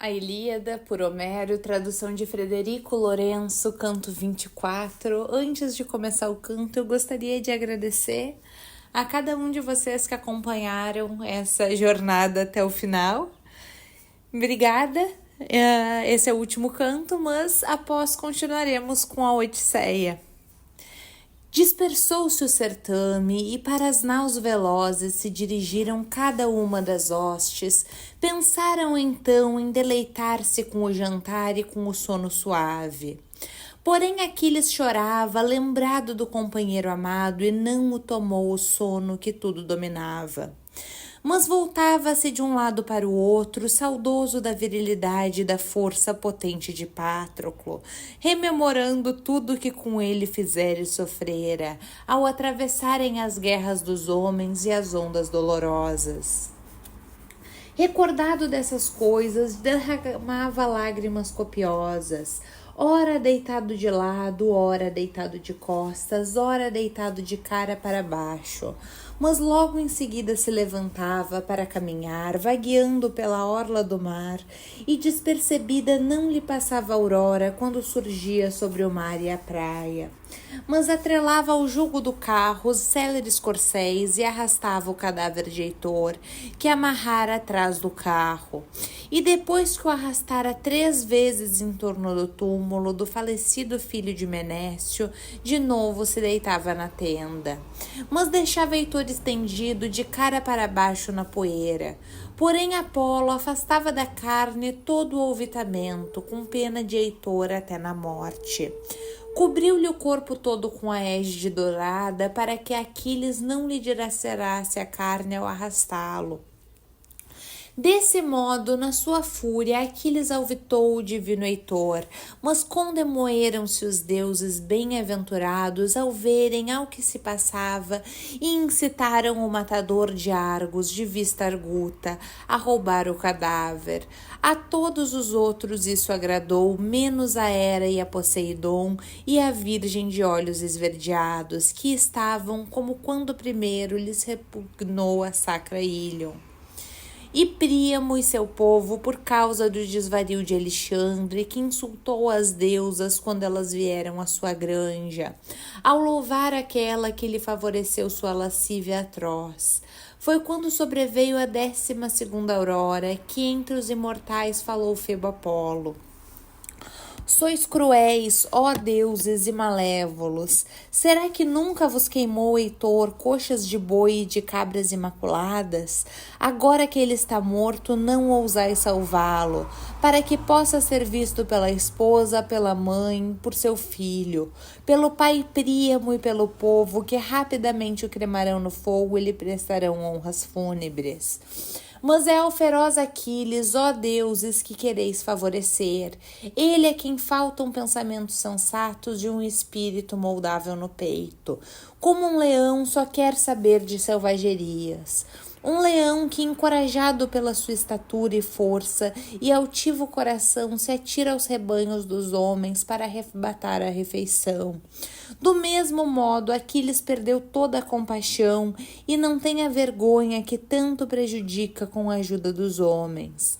A Ilíada, por Homero, tradução de Frederico Lourenço, canto 24. Antes de começar o canto, eu gostaria de agradecer a cada um de vocês que acompanharam essa jornada até o final. Obrigada. Esse é o último canto, mas após continuaremos com a Odisseia. Dispersou-se o certame, e para as naus velozes se dirigiram cada uma das hostes. Pensaram então em deleitar-se com o jantar e com o sono suave. Porém Aquiles chorava, lembrado do companheiro amado, e não o tomou o sono que tudo dominava. Mas voltava-se de um lado para o outro, saudoso da virilidade e da força potente de Patroclo, rememorando tudo que com ele fizera e sofrera, ao atravessarem as guerras dos homens e as ondas dolorosas. Recordado dessas coisas, derramava lágrimas copiosas, ora deitado de lado, ora deitado de costas, ora deitado de cara para baixo. Mas logo em seguida se levantava para caminhar, vagueando pela orla do mar, e despercebida não lhe passava a aurora quando surgia sobre o mar e a praia. Mas atrelava ao jugo do carro os céleres corcéis e arrastava o cadáver de Heitor, que amarrara atrás do carro. E depois que o arrastara 3 vezes em torno do túmulo do falecido filho de Menécio, de novo se deitava na tenda. Mas deixava Heitor estendido de cara para baixo na poeira. Porém Apolo afastava da carne todo o olvitamento, com pena de Heitor até na morte. Cobriu-lhe o corpo todo com a égide dourada, para que Aquiles não lhe dilacerasse a carne ao arrastá-lo. Desse modo, na sua fúria, Aquiles alvitou o divino Heitor, mas condemoeram-se os deuses bem-aventurados ao verem ao que se passava e incitaram o matador de Argos, de vista arguta, a roubar o cadáver. A todos os outros isso agradou, menos a Hera e a Poseidon e a Virgem de olhos esverdeados, que estavam como quando primeiro lhes repugnou a sacra Ílion. E Príamo e seu povo, por causa do desvario de Alexandre, que insultou as deusas quando elas vieram à sua granja, ao louvar aquela que lhe favoreceu sua lascívia atroz. Foi quando sobreveio a 12ª aurora, que entre os imortais falou Febo Apolo. Sois cruéis, ó deuses e malévolos. Será que nunca vos queimou, Heitor, coxas de boi e de cabras imaculadas? Agora que ele está morto, não ousais salvá-lo, para que possa ser visto pela esposa, pela mãe, por seu filho, pelo pai Príamo e pelo povo, que rapidamente o cremarão no fogo e lhe prestarão honras fúnebres. Mas é ao feroz Aquiles, ó deuses, que quereis favorecer. Ele é quem faltam pensamentos sensatos e um espírito moldável no peito. Como um leão só quer saber de selvagerias. Um leão que, encorajado pela sua estatura e força e altivo coração, se atira aos rebanhos dos homens para arrebatar a refeição. Do mesmo modo, Aquiles perdeu toda a compaixão e não tem a vergonha que tanto prejudica com a ajuda dos homens.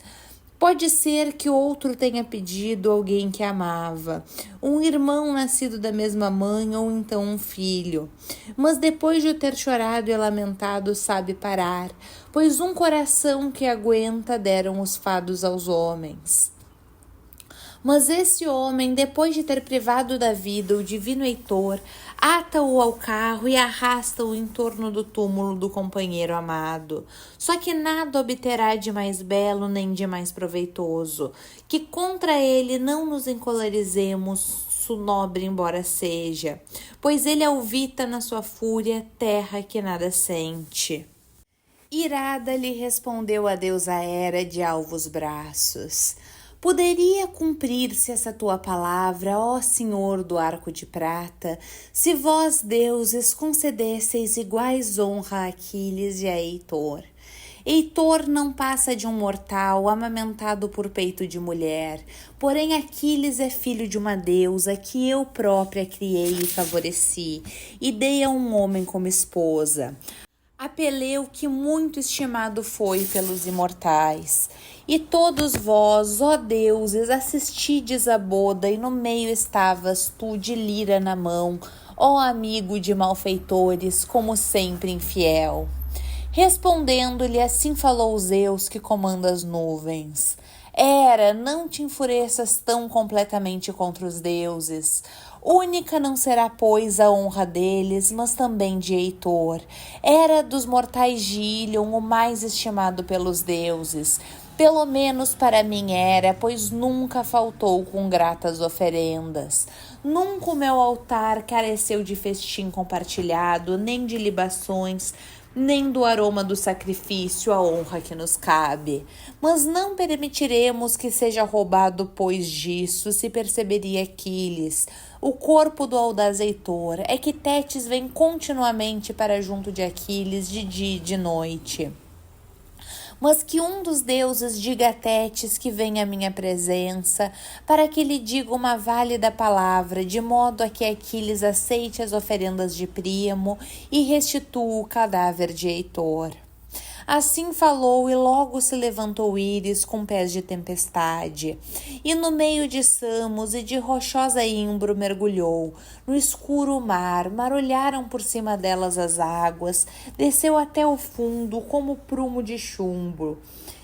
Pode ser que outro tenha pedido alguém que amava, um irmão nascido da mesma mãe ou então um filho. Mas depois de o ter chorado e lamentado, sabe parar, pois um coração que aguenta deram os fados aos homens. Mas esse homem, depois de ter privado da vida o divino Heitor, ata-o ao carro e arrasta-o em torno do túmulo do companheiro amado. Só que nada obterá de mais belo nem de mais proveitoso, que contra ele não nos encolerizemos, nobre embora seja, pois ele alvita na sua fúria terra que nada sente. Irada lhe respondeu a deusa Hera de alvos braços: poderia cumprir-se essa tua palavra, ó Senhor do arco de prata, se vós, deuses, concedesseis iguais honra a Aquiles e a Heitor. Heitor não passa de um mortal amamentado por peito de mulher, porém Aquiles é filho de uma deusa que eu própria criei e favoreci, e dei a um homem como esposa. A Peleu que muito estimado foi pelos imortais. E todos vós, ó deuses, assistides a boda, e no meio estavas tu de lira na mão, ó amigo de malfeitores, como sempre infiel. Respondendo-lhe, assim falou Zeus, que comanda as nuvens: Hera, não te enfureças tão completamente contra os deuses. Única não será, pois, a honra deles, mas também de Heitor. Era dos mortais de Ílion o mais estimado pelos deuses. Pelo menos para mim era, pois nunca faltou com gratas oferendas. Nunca o meu altar careceu de festim compartilhado, nem de libações, nem do aroma do sacrifício, a honra que nos cabe. Mas não permitiremos que seja roubado, pois disso se perceberia Aquiles, o corpo do audaz Heitor. É que Tétis vem continuamente para junto de Aquiles de dia e de noite. Mas que um dos deuses diga a Tétis que venha à minha presença, para que lhe diga uma válida palavra, de modo a que Aquiles aceite as oferendas de Príamo e restitua o cadáver de Heitor. Assim falou, e logo se levantou Íris com pés de tempestade, e no meio de Samos e de rochosa ímbro mergulhou. No escuro mar, marulharam por cima delas as águas, desceu até o fundo como prumo de chumbo,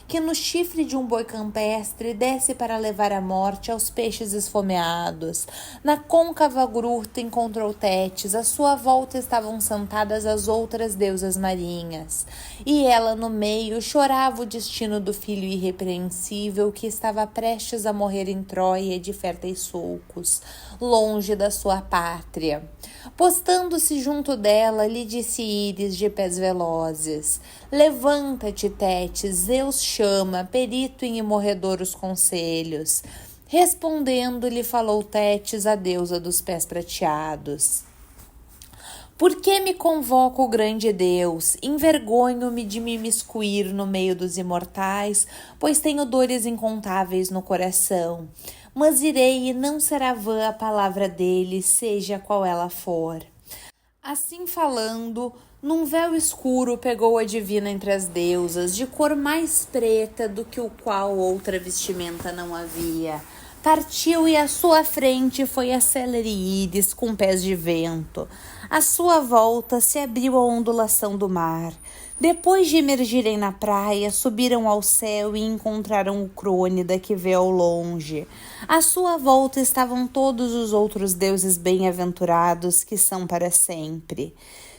que no chifre de um boi campestre desce para levar a morte aos peixes esfomeados. Na côncava gruta encontrou Tétis, à sua volta estavam sentadas as outras deusas marinhas, e ela no meio chorava o destino do filho irrepreensível que estava prestes a morrer em Troia de férteis sulcos, longe da sua pátria. Postando-se junto dela, lhe disse Íris de pés velozes: Levanta-te, Tétis, Zeus chama, perito em imorredouros conselhos. Respondendo-lhe, falou Tétis, a deusa dos pés prateados: Por que me convoca o grande Deus? Envergonho-me de me imiscuir no meio dos imortais, pois tenho dores incontáveis no coração. Mas irei, e não será vã a palavra dele, seja qual ela for. Assim falando, num véu escuro pegou a divina entre as deusas, de cor mais preta do que o qual outra vestimenta não havia. Partiu e à sua frente foi a célere Íris com pés de vento. À sua volta se abriu a ondulação do mar. Depois de emergirem na praia, subiram ao céu e encontraram o Crônida que vê ao longe. À sua volta estavam todos os outros deuses bem-aventurados que são para sempre.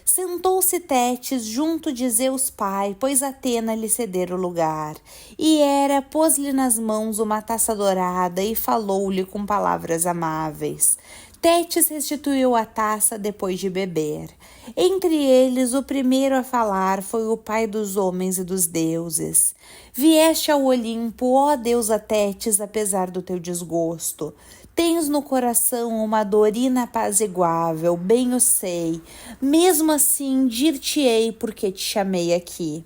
Sentou-se Tétis junto de Zeus pai, pois Atena lhe cedera o lugar. E Hera pôs-lhe nas mãos uma taça dourada e falou-lhe com palavras amáveis. Tétis restituiu a taça depois de beber. Entre eles, o primeiro a falar foi o pai dos homens e dos deuses. Vieste ao Olimpo, ó deusa Tétis, apesar do teu desgosto. Tens no coração uma dor inapaziguável, bem o sei. Mesmo assim, dir-te-ei porque te chamei aqui.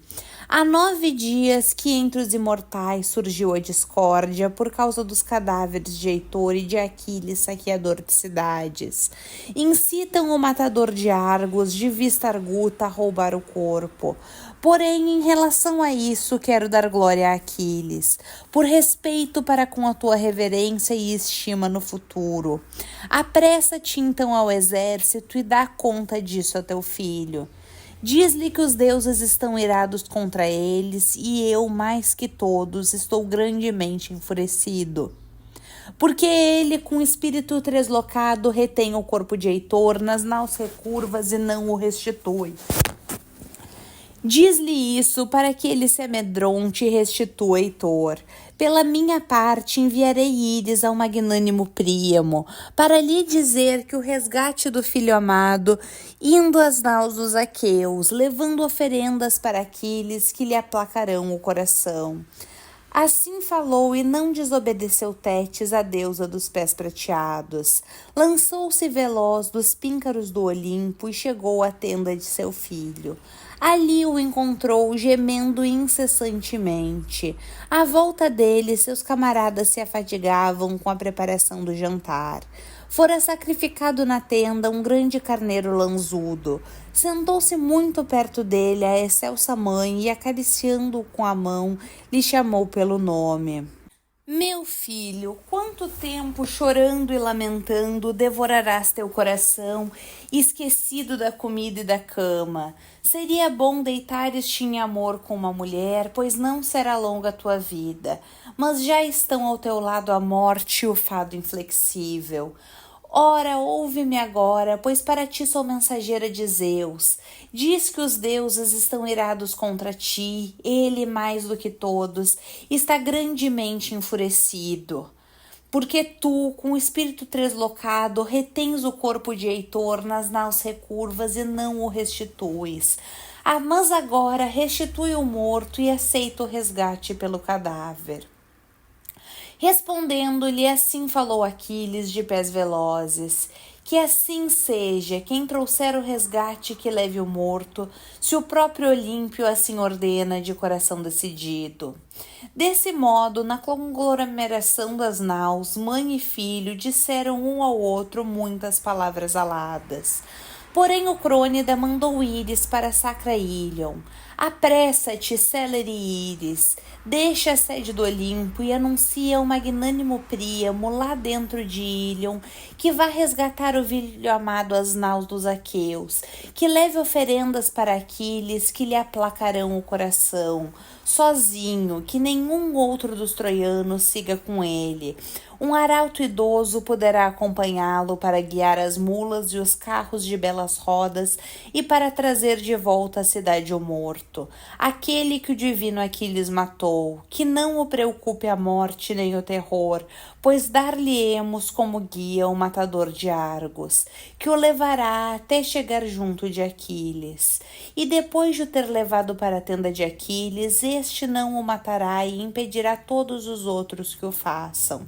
Há 9 dias que entre os imortais surgiu a discórdia por causa dos cadáveres de Heitor e de Aquiles, saqueador de cidades. Incitam o matador de Argos, de vista arguta, a roubar o corpo. Porém, em relação a isso, quero dar glória a Aquiles, por respeito para com a tua reverência e estima no futuro. Apressa-te então ao exército e dá conta disso a teu filho. Diz-lhe que os deuses estão irados contra eles, e eu, mais que todos, estou grandemente enfurecido. Porque ele, com o espírito treslocado, retém o corpo de Heitor nas naus recurvas e não o restitui. Diz-lhe isso para que ele se amedronte e restitua Heitor. Pela minha parte, enviarei Íris ao magnânimo Príamo, para lhe dizer que o resgate do filho amado, indo às naus dos aqueus, levando oferendas para Aquiles, que lhe aplacarão o coração. Assim falou e não desobedeceu Tétis, a deusa dos pés prateados. Lançou-se veloz dos píncaros do Olimpo e chegou à tenda de seu filho. Ali o encontrou gemendo incessantemente. À volta dele, seus camaradas se afadigavam com a preparação do jantar. Fora sacrificado na tenda um grande carneiro lanzudo. Sentou-se muito perto dele a excelsa mãe e, acariciando-o com a mão, lhe chamou pelo nome. Meu filho, quanto tempo chorando e lamentando devorarás teu coração, esquecido da comida e da cama? Seria bom deitares-te em amor com uma mulher, pois não será longa a tua vida, mas já estão ao teu lado a morte e o fado inflexível. Ora, ouve-me agora, pois para ti sou mensageira de Zeus. Diz que os deuses estão irados contra ti, ele mais do que todos, está grandemente enfurecido. Porque tu, com o espírito translocado, retens o corpo de Heitor nas naus recurvas e não o restituis. Mas agora restitui o morto e aceita o resgate pelo cadáver. Respondendo-lhe, assim falou Aquiles de pés velozes: que assim seja, quem trouxer o resgate que leve o morto, se o próprio Olímpio assim ordena de coração decidido. Desse modo, na conglomeração das naus, mãe e filho disseram um ao outro muitas palavras aladas. Porém o Crônida mandou Íris para a sacra Ílion. Apressa-te, célere Íris, deixa a sede do Olimpo e anuncia ao magnânimo Príamo lá dentro de Ílion que vá resgatar o filho amado às naus dos aqueus, que leve oferendas para Aquiles que lhe aplacarão o coração, sozinho, que nenhum outro dos troianos siga com ele. Um arauto idoso poderá acompanhá-lo para guiar as mulas e os carros de belas rodas e para trazer de volta à cidade o morto, aquele que o divino Aquiles matou. Que não o preocupe a morte nem o terror, pois dar-lhe-emos como guia o matador de Argos, que o levará até chegar junto de Aquiles. E depois de o ter levado para a tenda de Aquiles, este não o matará e impedirá todos os outros que o façam.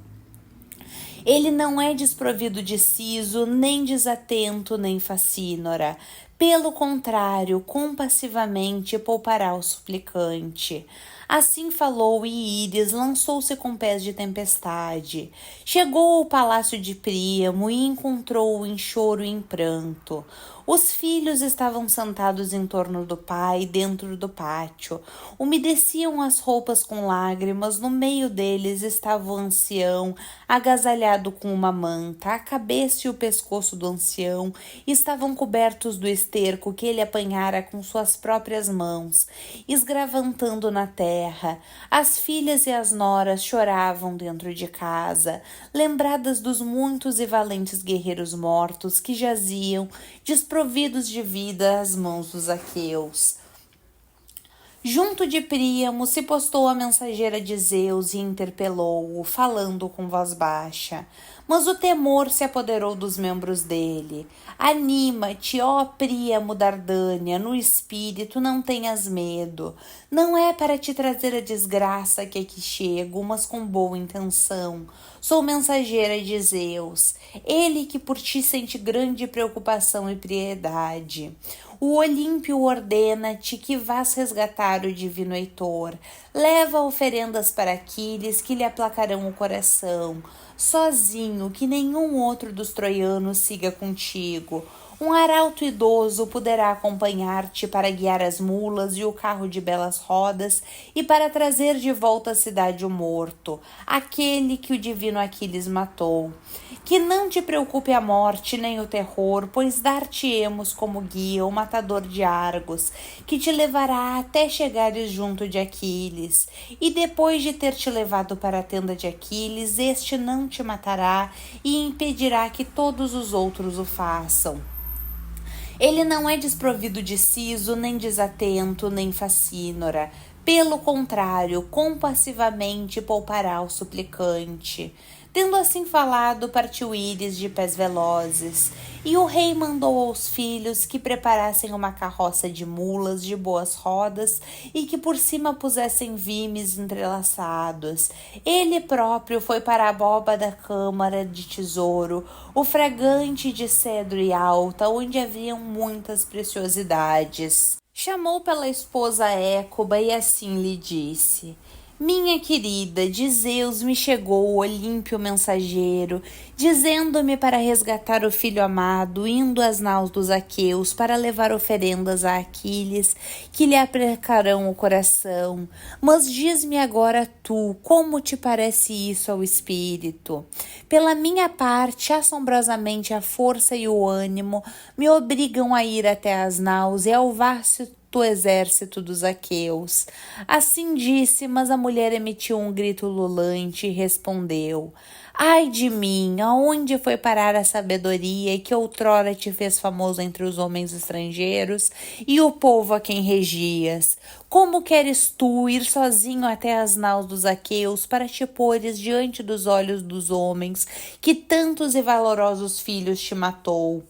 Ele não é desprovido de siso, nem desatento, nem facínora. Pelo contrário, compassivamente poupará o suplicante. Assim falou e Íris lançou-se com pés de tempestade. Chegou ao palácio de Príamo e encontrou-o em choro e em pranto. Os filhos estavam sentados em torno do pai, dentro do pátio. Umedeciam as roupas com lágrimas. No meio deles estava o ancião, agasalhado com uma manta. A cabeça e o pescoço do ancião estavam cobertos do esterco que ele apanhara com suas próprias mãos, esgravantando na terra. As filhas e as noras choravam dentro de casa, lembradas dos muitos e valentes guerreiros mortos que jaziam desprovidos de vida às mãos dos aqueus. Junto de Príamo se postou a mensageira de Zeus e interpelou-o, falando com voz baixa. Mas o temor se apoderou dos membros dele. Anima-te, ó Príamo Dardânia, no espírito não tenhas medo. Não é para te trazer a desgraça que aqui chego, mas com boa intenção. Sou mensageira de Zeus, ele que por ti sente grande preocupação e piedade. O Olímpio ordena-te que vás resgatar o divino Heitor. Leva oferendas para Aquiles que lhe aplacarão o coração. Sozinho, que nenhum outro dos troianos siga contigo. Um arauto idoso poderá acompanhar-te para guiar as mulas e o carro de belas rodas e para trazer de volta à cidade o morto, aquele que o divino Aquiles matou. Que não te preocupe a morte nem o terror, pois dar-te-emos como guia o matador de Argos, que te levará até chegares junto de Aquiles. E depois de ter te levado para a tenda de Aquiles, este não te matará e impedirá que todos os outros o façam. Ele não é desprovido de siso, nem desatento, nem facínora. Pelo contrário, compassivamente poupará o suplicante. Tendo assim falado, partiu Íris de pés velozes, e o rei mandou aos filhos que preparassem uma carroça de mulas de boas rodas e que por cima pusessem vimes entrelaçados. Ele próprio foi para a abóbada da câmara de tesouro, o fragante de cedro e alta, onde haviam muitas preciosidades. Chamou pela esposa Écuba e assim lhe disse: Minha querida, de Zeus me chegou o Olímpio mensageiro, dizendo-me para resgatar o filho amado, indo às naus dos aqueus, para levar oferendas a Aquiles, que lhe aprecarão o coração. Mas diz-me agora tu, como te parece isso ao espírito? Pela minha parte, assombrosamente a força e o ânimo me obrigam a ir até as naus e ao vasto do exército dos aqueus. Assim disse, mas a mulher emitiu um grito ululante e respondeu: Ai de mim, aonde foi parar a sabedoria que outrora te fez famoso entre os homens estrangeiros e o povo a quem regias? Como queres tu ir sozinho até as naus dos aqueus para te pôres diante dos olhos dos homens que tantos e valorosos filhos te matou?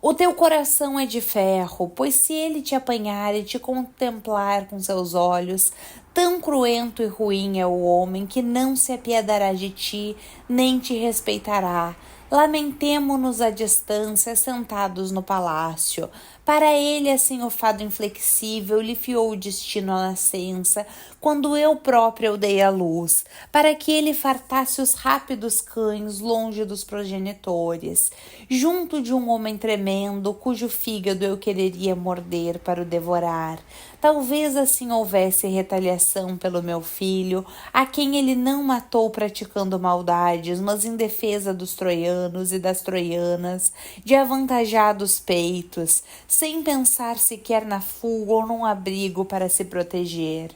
O teu coração é de ferro, pois se ele te apanhar e te contemplar com seus olhos, tão cruento e ruim é o homem que não se apiedará de ti, nem te respeitará. Lamentemo-nos à distância, sentados no palácio. Para ele, assim, o fado inflexível lhe fiou o destino à nascença, quando eu própria o dei à luz, para que ele fartasse os rápidos cães longe dos progenitores, junto de um homem tremendo, cujo fígado eu quereria morder para o devorar. Talvez assim houvesse retaliação pelo meu filho, a quem ele não matou praticando maldades, mas em defesa dos troianos e das troianas, de avantajados peitos, sem pensar sequer na fuga ou num abrigo para se proteger.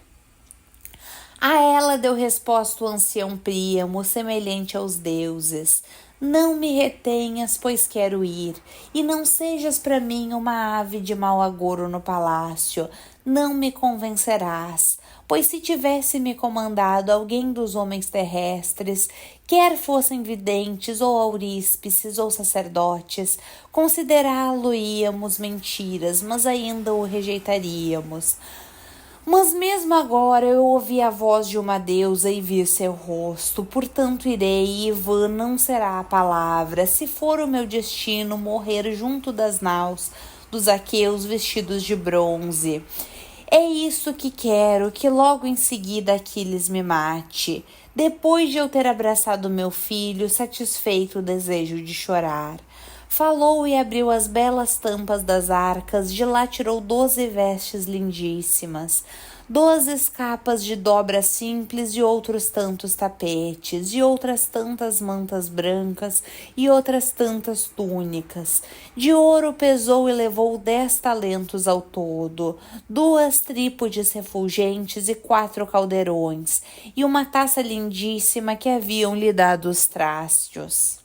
A ela deu resposta o ancião Príamo, semelhante aos deuses: Não me retenhas, pois quero ir, e não sejas para mim uma ave de mau agouro no palácio. Não me convencerás, pois se tivesse me comandado alguém dos homens terrestres, quer fossem videntes ou auríspices ou sacerdotes, considerá-lo-íamos mentiras, mas ainda o rejeitaríamos. Mas mesmo agora eu ouvi a voz de uma deusa e vi seu rosto, portanto irei, e vã não será a palavra, se for o meu destino morrer junto das naus dos aqueus vestidos de bronze. É isso que quero, que logo em seguida Aquiles me mate, depois de eu ter abraçado meu filho, satisfeito o desejo de chorar. Falou e abriu as belas tampas das arcas, de lá tirou 12 vestes lindíssimas, 12 capas de dobra simples e outros tantos tapetes, e outras tantas mantas brancas e outras tantas túnicas. De ouro pesou e levou 10 talentos ao todo, 2 trípodes refulgentes e 4 caldeirões, e uma taça lindíssima que haviam lhe dado os trácios.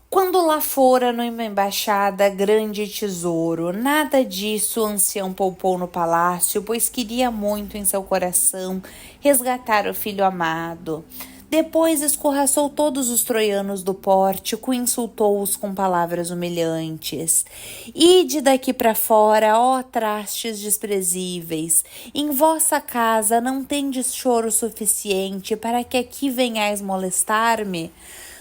Quando lá fora numa embaixada grande tesouro, nada disso o ancião poupou no palácio, pois queria muito em seu coração resgatar o filho amado. Depois escorraçou todos os troianos do pórtico e insultou-os com palavras humilhantes. Ide daqui para fora, ó trastes desprezíveis. Em vossa casa não tendes choro suficiente para que aqui venhais molestar-me?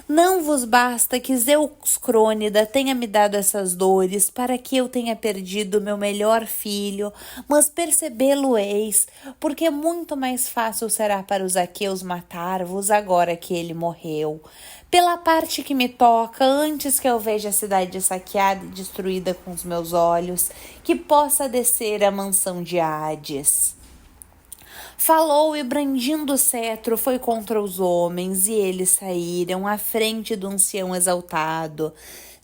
Não vos basta que Zeus Crônida tenha me dado essas dores para que eu tenha perdido meu melhor filho, mas percebê-lo-eis, porque muito mais fácil será para os aqueus matar-vos agora que ele morreu. Pela parte que me toca, antes que eu veja a cidade saqueada e destruída com os meus olhos, que possa descer à mansão de Hades. Falou e, brandindo o cetro, foi contra os homens, e eles saíram à frente do ancião exaltado.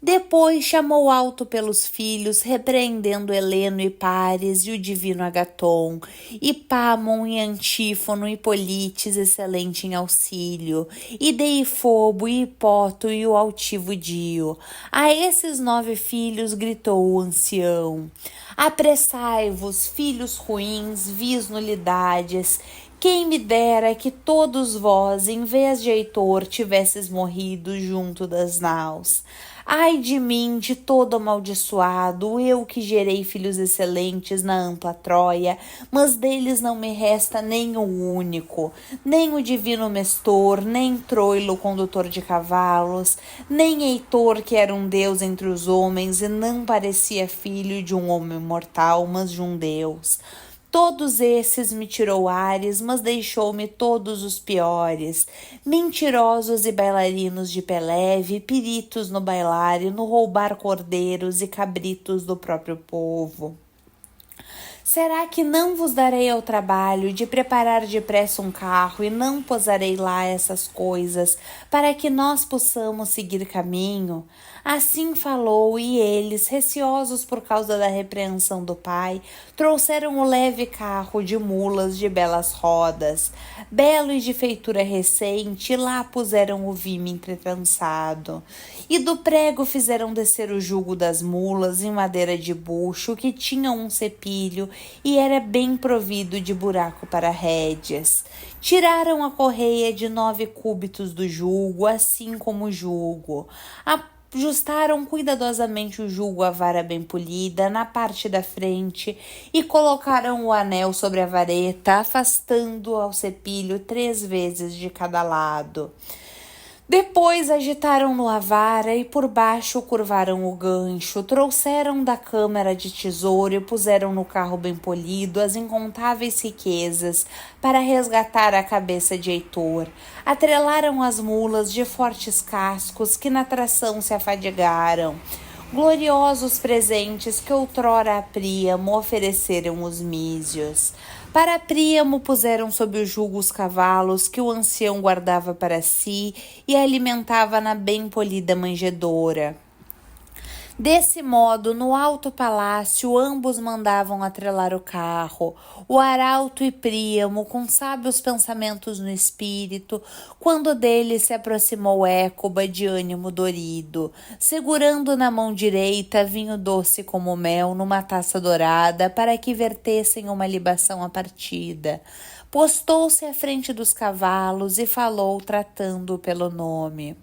Depois chamou alto pelos filhos, repreendendo Heleno e Pares e o divino Agaton, e Pámon e Antífono e Polites, excelente em auxílio, e Deifobo e Hipoto e o altivo Dio. A esses 9 filhos gritou o ancião: Apressai-vos, filhos ruins, vis nulidades. Quem me dera que todos vós, em vez de Heitor, tivesses morrido junto das naus. Ai de mim, de todo amaldiçoado, eu que gerei filhos excelentes na ampla Troia, mas deles não me resta nem o único, nem o divino Mestor, nem Troilo, condutor de cavalos, nem Heitor, que era um deus entre os homens e não parecia filho de um homem mortal, mas de um deus. Todos esses me tirou Ares, mas deixou-me todos os piores, mentirosos e bailarinos de pé leve, peritos no bailar e no roubar cordeiros e cabritos do próprio povo. Será que não vos darei ao trabalho de preparar depressa um carro e não posarei lá essas coisas, para que nós possamos seguir caminho? Assim falou, e eles, receosos por causa da repreensão do pai, trouxeram o leve carro de mulas de belas rodas, belo e de feitura recente, e lá puseram o vime entretrançado. E do prego fizeram descer o jugo das mulas em madeira de bucho, que tinha um cepilho e era bem provido de buraco para rédeas. Tiraram a correia de 9 cúbitos do jugo, assim como o jugo. Ajustaram cuidadosamente o jugo à vara bem polida na parte da frente e colocaram o anel sobre a vareta, afastando ao cepilho 3 vezes de cada lado. Depois agitaram-no a vara e por baixo curvaram o gancho, trouxeram da câmara de tesouro e puseram no carro bem polido as incontáveis riquezas para resgatar a cabeça de Heitor. Atrelaram as mulas de fortes cascos que na tração se afadigaram. Gloriosos presentes que outrora a Príamo ofereceram os mísios. Para Príamo puseram sob o jugo os cavalos que o ancião guardava para si e alimentava na bem polida manjedoura. Desse modo, no alto palácio, ambos mandavam atrelar o carro, o arauto e Príamo, com sábios pensamentos no espírito, quando dele se aproximou Écuba de ânimo dorido, segurando na mão direita vinho doce como mel numa taça dourada, para que vertessem uma libação à partida. Postou-se à frente dos cavalos e falou, tratando-o pelo nome.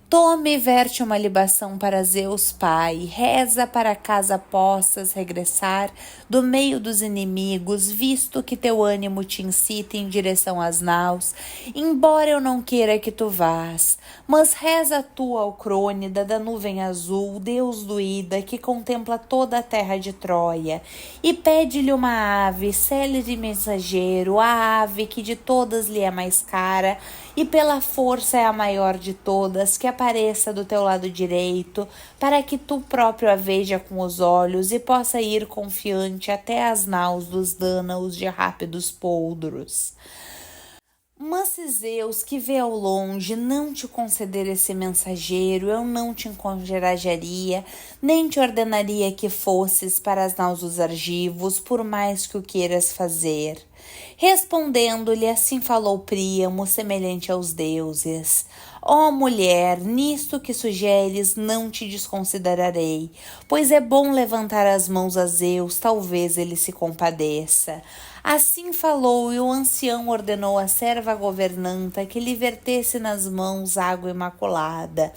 Tome e verte uma libação para Zeus Pai, reza para casa possas regressar do meio dos inimigos, visto que teu ânimo te incita em direção às naus, embora eu não queira que tu vás. Mas reza tu ao Crônida da nuvem azul, Deus do Ida, que contempla toda a terra de Troia, e pede-lhe uma ave, célere mensageiro, a ave que de todas lhe é mais cara, e pela força é a maior de todas, que apareça do teu lado direito, para que tu próprio a veja com os olhos e possa ir confiante até as naus dos Dânaos de rápidos poldros. Mas se Zeus, que vê ao longe, não te conceder esse mensageiro, eu não te encorajaria, nem te ordenaria que fosses para as naus dos argivos, por mais que o queiras fazer. Respondendo-lhe, assim falou Príamo, semelhante aos deuses. Ó mulher, nisto que sugeres não te desconsiderarei, pois é bom levantar as mãos a Zeus, talvez ele se compadeça. Assim falou, e o ancião ordenou à serva governanta que lhe vertesse nas mãos água imaculada.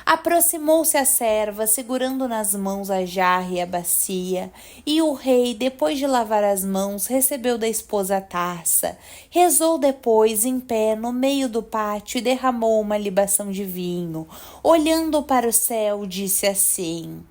Aproximou-se a serva, segurando nas mãos a jarra e a bacia, e o rei, depois de lavar as mãos, recebeu da esposa a taça. Rezou depois, em pé, no meio do pátio, e derramou uma libação de vinho. Olhando para o céu, disse assim: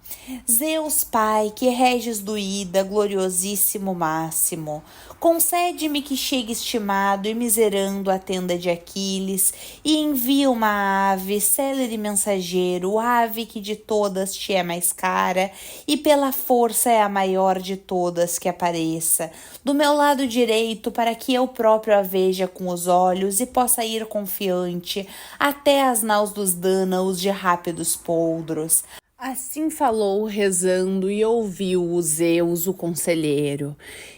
Zeus, Pai, que reges do Ida, gloriosíssimo máximo, concede-me que chegue estimado e miserando à tenda de Aquiles, e envia uma ave, célere mensageiro, ave que de todas te é mais cara, e pela força é a maior de todas que apareça, do meu lado direito, para que eu próprio a veja com os olhos e possa ir confiante até as naus dos Dânaos de rápidos poldros. Assim falou, rezando, e ouviu o Zeus, o conselheiro.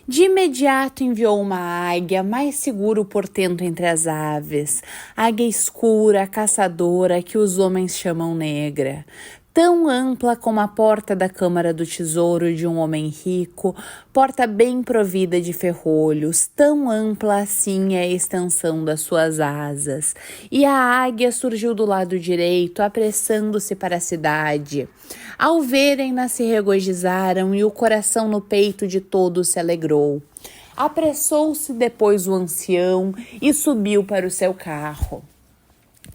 De imediato enviou uma águia, mais seguro portento entre as aves, águia escura, caçadora, que os homens chamam negra. Tão ampla como a porta da câmara do tesouro de um homem rico, porta bem provida de ferrolhos, tão ampla assim é a extensão das suas asas. E a águia surgiu do lado direito, apressando-se para a cidade. Ao verem-na se regozijaram e o coração no peito de todos se alegrou. Apressou-se depois o ancião e subiu para o seu carro.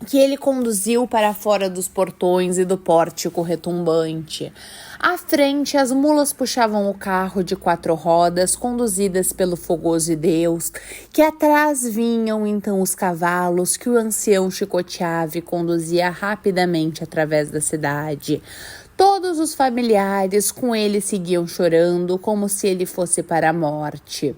que ele conduziu para fora dos portões e do pórtico retumbante. À frente, as mulas puxavam o carro de 4 rodas, conduzidas pelo fogoso Deus, que atrás vinham então os cavalos que o ancião chicoteava e conduzia rapidamente através da cidade. Todos os familiares com ele seguiam chorando, como se ele fosse para a morte.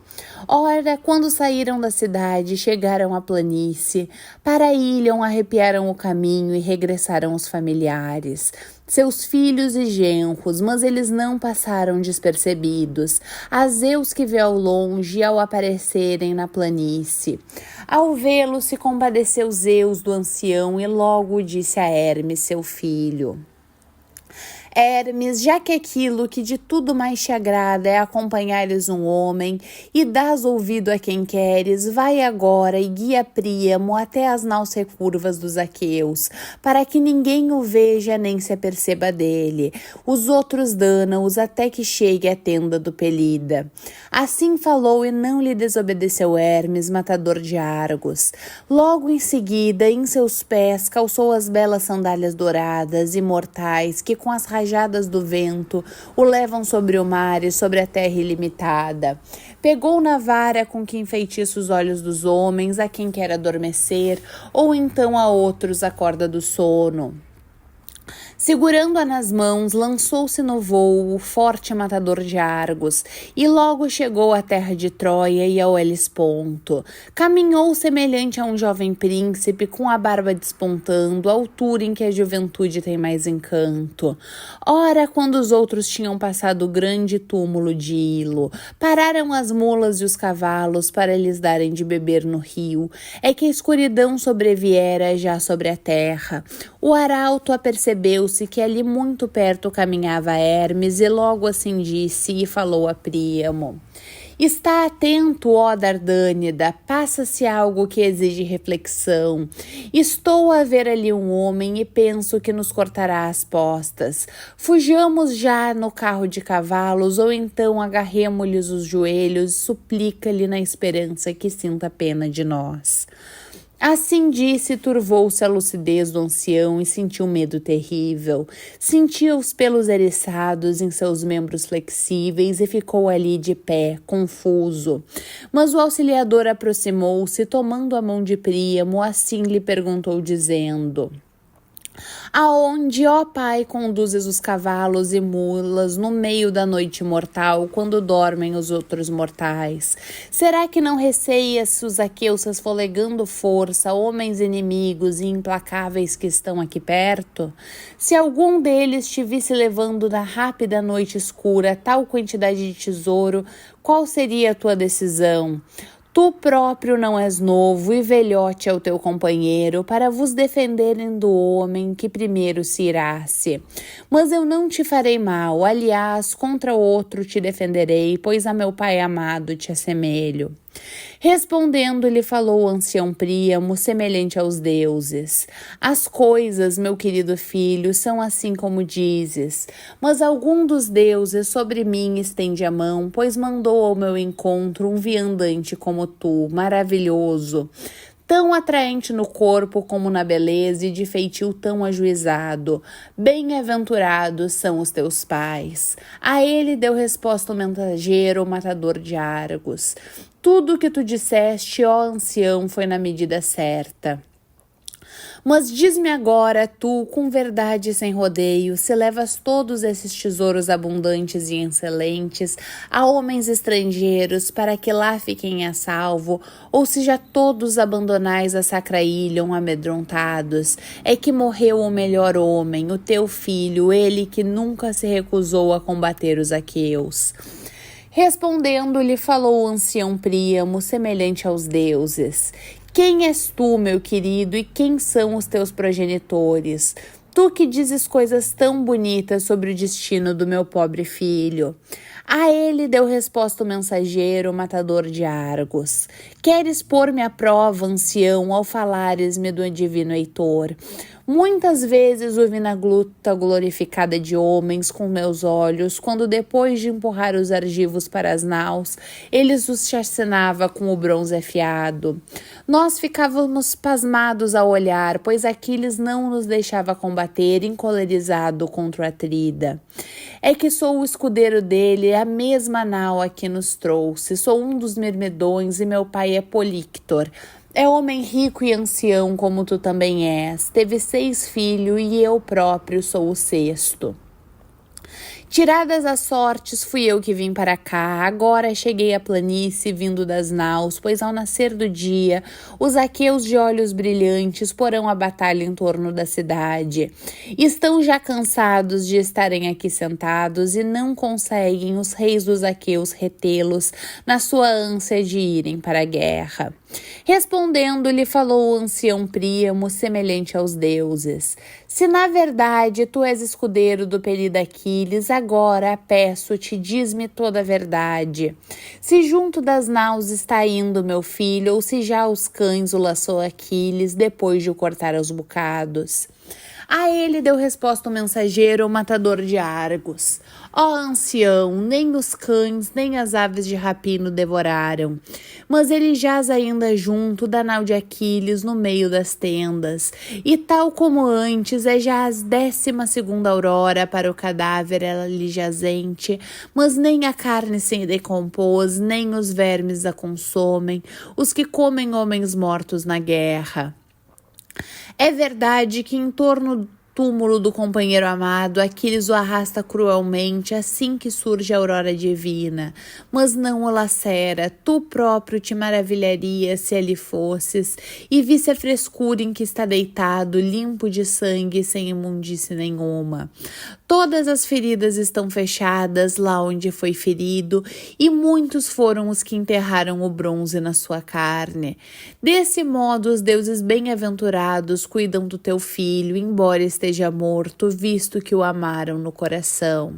Ora, quando saíram da cidade, chegaram à planície. Para a ilha, arrepiaram o caminho e regressaram os familiares, seus filhos e genros, mas eles não passaram despercebidos. A Zeus que vê ao longe ao aparecerem na planície. Ao vê-lo, se compadeceu Zeus do ancião e logo disse a Hermes, seu filho: Hermes, já que aquilo que de tudo mais te agrada é acompanhares um homem e dás ouvido a quem queres, vai agora e guia Príamo até as naus recurvas dos aqueus, para que ninguém o veja nem se aperceba dele. Os outros dana-os até que chegue à tenda do Pelida. Assim falou e não lhe desobedeceu Hermes, matador de Argos. Logo em seguida, em seus pés, calçou as belas sandálias douradas, imortais, que com as rajadas do vento o levam sobre o mar e sobre a terra ilimitada. Pegou na vara com que enfeitiça os olhos dos homens a quem quer adormecer, ou então a outros a corda do sono. Segurando-a nas mãos, lançou-se no voo o forte matador de Argos, e logo chegou à terra de Troia e ao Helesponto. Caminhou semelhante a um jovem príncipe, com a barba despontando, a altura em que a juventude tem mais encanto. Ora, quando os outros tinham passado o grande túmulo de Ilo, pararam as mulas e os cavalos para lhes darem de beber no rio. É que a escuridão sobreviera já sobre a terra. O arauto apercebeu-se que ali muito perto caminhava Hermes e logo assim disse e falou a Príamo: Está atento, ó Dardânida, passa-se algo que exige reflexão. Estou a ver ali um homem e penso que nos cortará as postas. Fujamos já no carro de cavalos ou então agarremo-lhes os joelhos e suplica-lhe na esperança que sinta pena de nós. Assim disse, turvou-se a lucidez do ancião e sentiu medo terrível. Sentia os pelos eriçados em seus membros flexíveis e ficou ali de pé, confuso. Mas o auxiliador aproximou-se, tomando a mão de Príamo, assim lhe perguntou, dizendo: Aonde, ó Pai, conduzes os cavalos e mulas no meio da noite mortal, quando dormem os outros mortais? Será que não receias os aqueus esfolegando força, homens inimigos e implacáveis que estão aqui perto? Se algum deles te visse levando na rápida noite escura tal quantidade de tesouro, qual seria a tua decisão? Tu próprio não és novo e velhote é o teu companheiro para vos defenderem do homem que primeiro se irasse. Mas eu não te farei mal, aliás, contra outro te defenderei, pois a meu pai amado te assemelho. Respondendo-lhe falou o ancião Príamo, semelhante aos deuses: As coisas, meu querido filho, são assim como dizes, mas algum dos deuses sobre mim estende a mão, pois mandou ao meu encontro um viandante como tu, maravilhoso, tão atraente no corpo como na beleza e de feitio tão ajuizado. Bem-aventurados são os teus pais. A ele deu resposta o mensageiro, o matador de Argos: Tudo o que tu disseste, ó ancião, foi na medida certa. Mas diz-me agora, tu, com verdade e sem rodeio, se levas todos esses tesouros abundantes e excelentes a homens estrangeiros para que lá fiquem a salvo, ou se já todos abandonais a sacra ilha amedrontados, é que morreu o melhor homem, o teu filho, ele que nunca se recusou a combater os aqueus. Respondendo-lhe falou o ancião Príamo, semelhante aos deuses: Quem és tu, meu querido, e quem são os teus progenitores? Tu que dizes coisas tão bonitas sobre o destino do meu pobre filho. A ele deu resposta o mensageiro, o matador de Argos. Queres pôr-me à prova, ancião, ao falares-me do divino Heitor? Muitas vezes o vi na gluta glorificada de homens com meus olhos, quando depois de empurrar os argivos para as naus, eles os chacinava com o bronze afiado. Nós ficávamos pasmados ao olhar, pois Aquiles não nos deixava combater, encolerizado contra o Atrida. É que sou o escudeiro dele, a mesma nau a que nos trouxe, sou um dos mirmidões e meu pai é Políctor. É homem rico e ancião como tu também és, teve 6 filhos e eu próprio sou o 6º. Tiradas as sortes, fui eu que vim para cá, agora cheguei à planície vindo das naus, pois ao nascer do dia, os aqueus de olhos brilhantes porão a batalha em torno da cidade. Estão já cansados de estarem aqui sentados e não conseguem os reis dos aqueus retê-los na sua ânsia de irem para a guerra. Respondendo-lhe, falou o ancião Príamo, semelhante aos deuses. Se na verdade tu és escudeiro do perido Aquiles, agora peço-te, diz-me toda a verdade. Se junto das naus está indo meu filho, ou se já os cães o laçou Aquiles, depois de o cortar aos bocados. A ele deu resposta o mensageiro, o matador de Argos. Ó ancião, nem os cães, nem as aves de rapino devoraram. Mas ele jaz ainda junto da nau de Aquiles no meio das tendas. E tal como antes, é já as 12ª aurora para o cadáver ali jazente, mas nem a carne se decompôs, nem os vermes a consomem, os que comem homens mortos na guerra. É verdade que em torno do túmulo do companheiro amado, Aquiles o arrasta cruelmente assim que surge a aurora divina, mas não o lacera. Tu próprio te maravilharias se ali fosses e visse a frescura em que está deitado, limpo de sangue e sem imundície nenhuma. Todas as feridas estão fechadas lá onde foi ferido, e muitos foram os que enterraram o bronze na sua carne. Desse modo, os deuses bem-aventurados cuidam do teu filho, embora esteja morto, visto que o amaram no coração.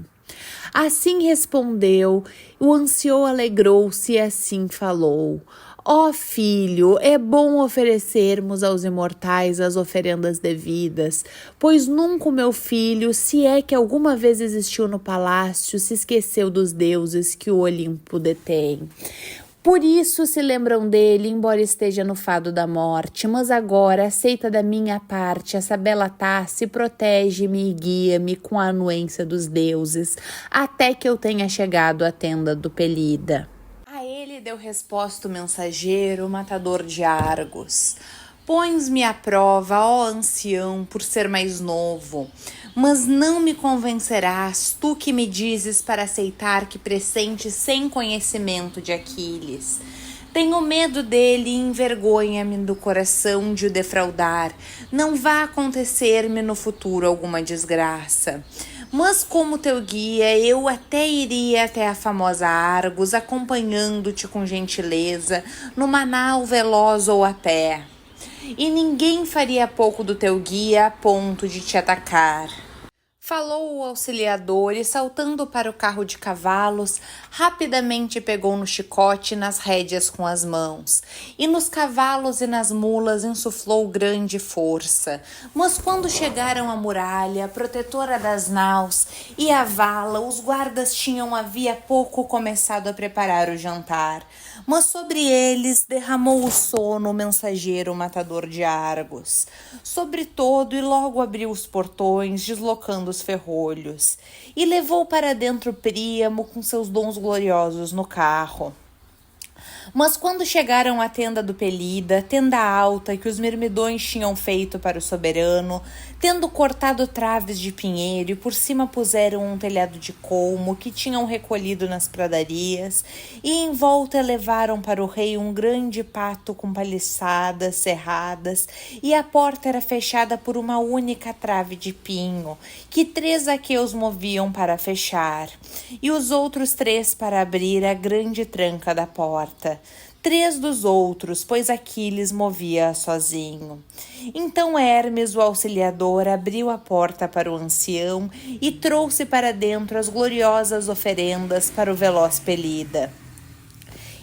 Assim respondeu, o ancião alegrou-se e assim falou. Ó filho, é bom oferecermos aos imortais as oferendas devidas, pois nunca o meu filho, se é que alguma vez existiu no palácio, se esqueceu dos deuses que o Olimpo detém. Por isso se lembram dele, embora esteja no fado da morte, mas agora aceita da minha parte essa bela taça e protege-me e guia-me com a anuência dos deuses, até que eu tenha chegado à tenda do Pelida. A ele deu resposta o mensageiro, o matador de Argos. Pões-me à prova, ó ancião, por ser mais novo, mas não me convencerás, tu que me dizes para aceitar que pressente sem conhecimento de Aquiles. Tenho medo dele e envergonha-me do coração de o defraudar. Não vá acontecer-me no futuro alguma desgraça. Mas como teu guia, eu até iria até a famosa Argos, acompanhando-te com gentileza, numa nau veloz ou a pé. E ninguém faria pouco do teu guia a ponto de te atacar. Falou o auxiliador e, saltando para o carro de cavalos, rapidamente pegou no chicote e nas rédeas com as mãos, e nos cavalos e nas mulas insuflou grande força. Mas quando chegaram à muralha, protetora das naus, e à vala, os guardas tinham havia pouco começado a preparar o jantar. Mas sobre eles derramou o sono o mensageiro matador de Argos. Sobre todo, e logo abriu os portões, deslocando os ferrolhos, e levou para dentro Príamo com seus dons gloriosos no carro. Mas quando chegaram à tenda do Pelida, tenda alta que os mirmidões tinham feito para o soberano, tendo cortado traves de pinheiro e por cima puseram um telhado de colmo que tinham recolhido nas pradarias, e em volta levaram para o rei um grande pátio com paliçadas cerradas, e a porta era fechada por uma única trave de pinho, que 3 aqueus moviam para fechar, e os outros 3 para abrir a grande tranca da porta. 3 dos outros, pois Aquiles movia sozinho. Então Hermes, o auxiliador, abriu a porta para o ancião e trouxe para dentro as gloriosas oferendas para o veloz Pelida.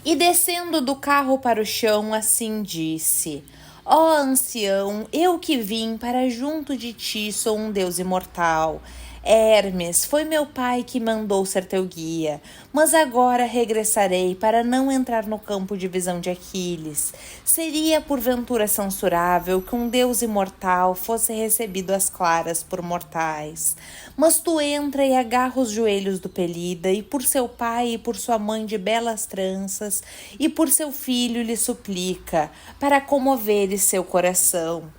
E descendo do carro para o chão, assim disse: Ó ancião, eu que vim para junto de ti sou um Deus imortal. Hermes, foi meu pai que mandou ser teu guia, mas agora regressarei para não entrar no campo de visão de Aquiles. Seria porventura censurável que um Deus imortal fosse recebido às claras por mortais. Mas tu entra e agarra os joelhos do Pelida, e por seu pai e por sua mãe de belas tranças, e por seu filho lhe suplica, para comoveres seu coração.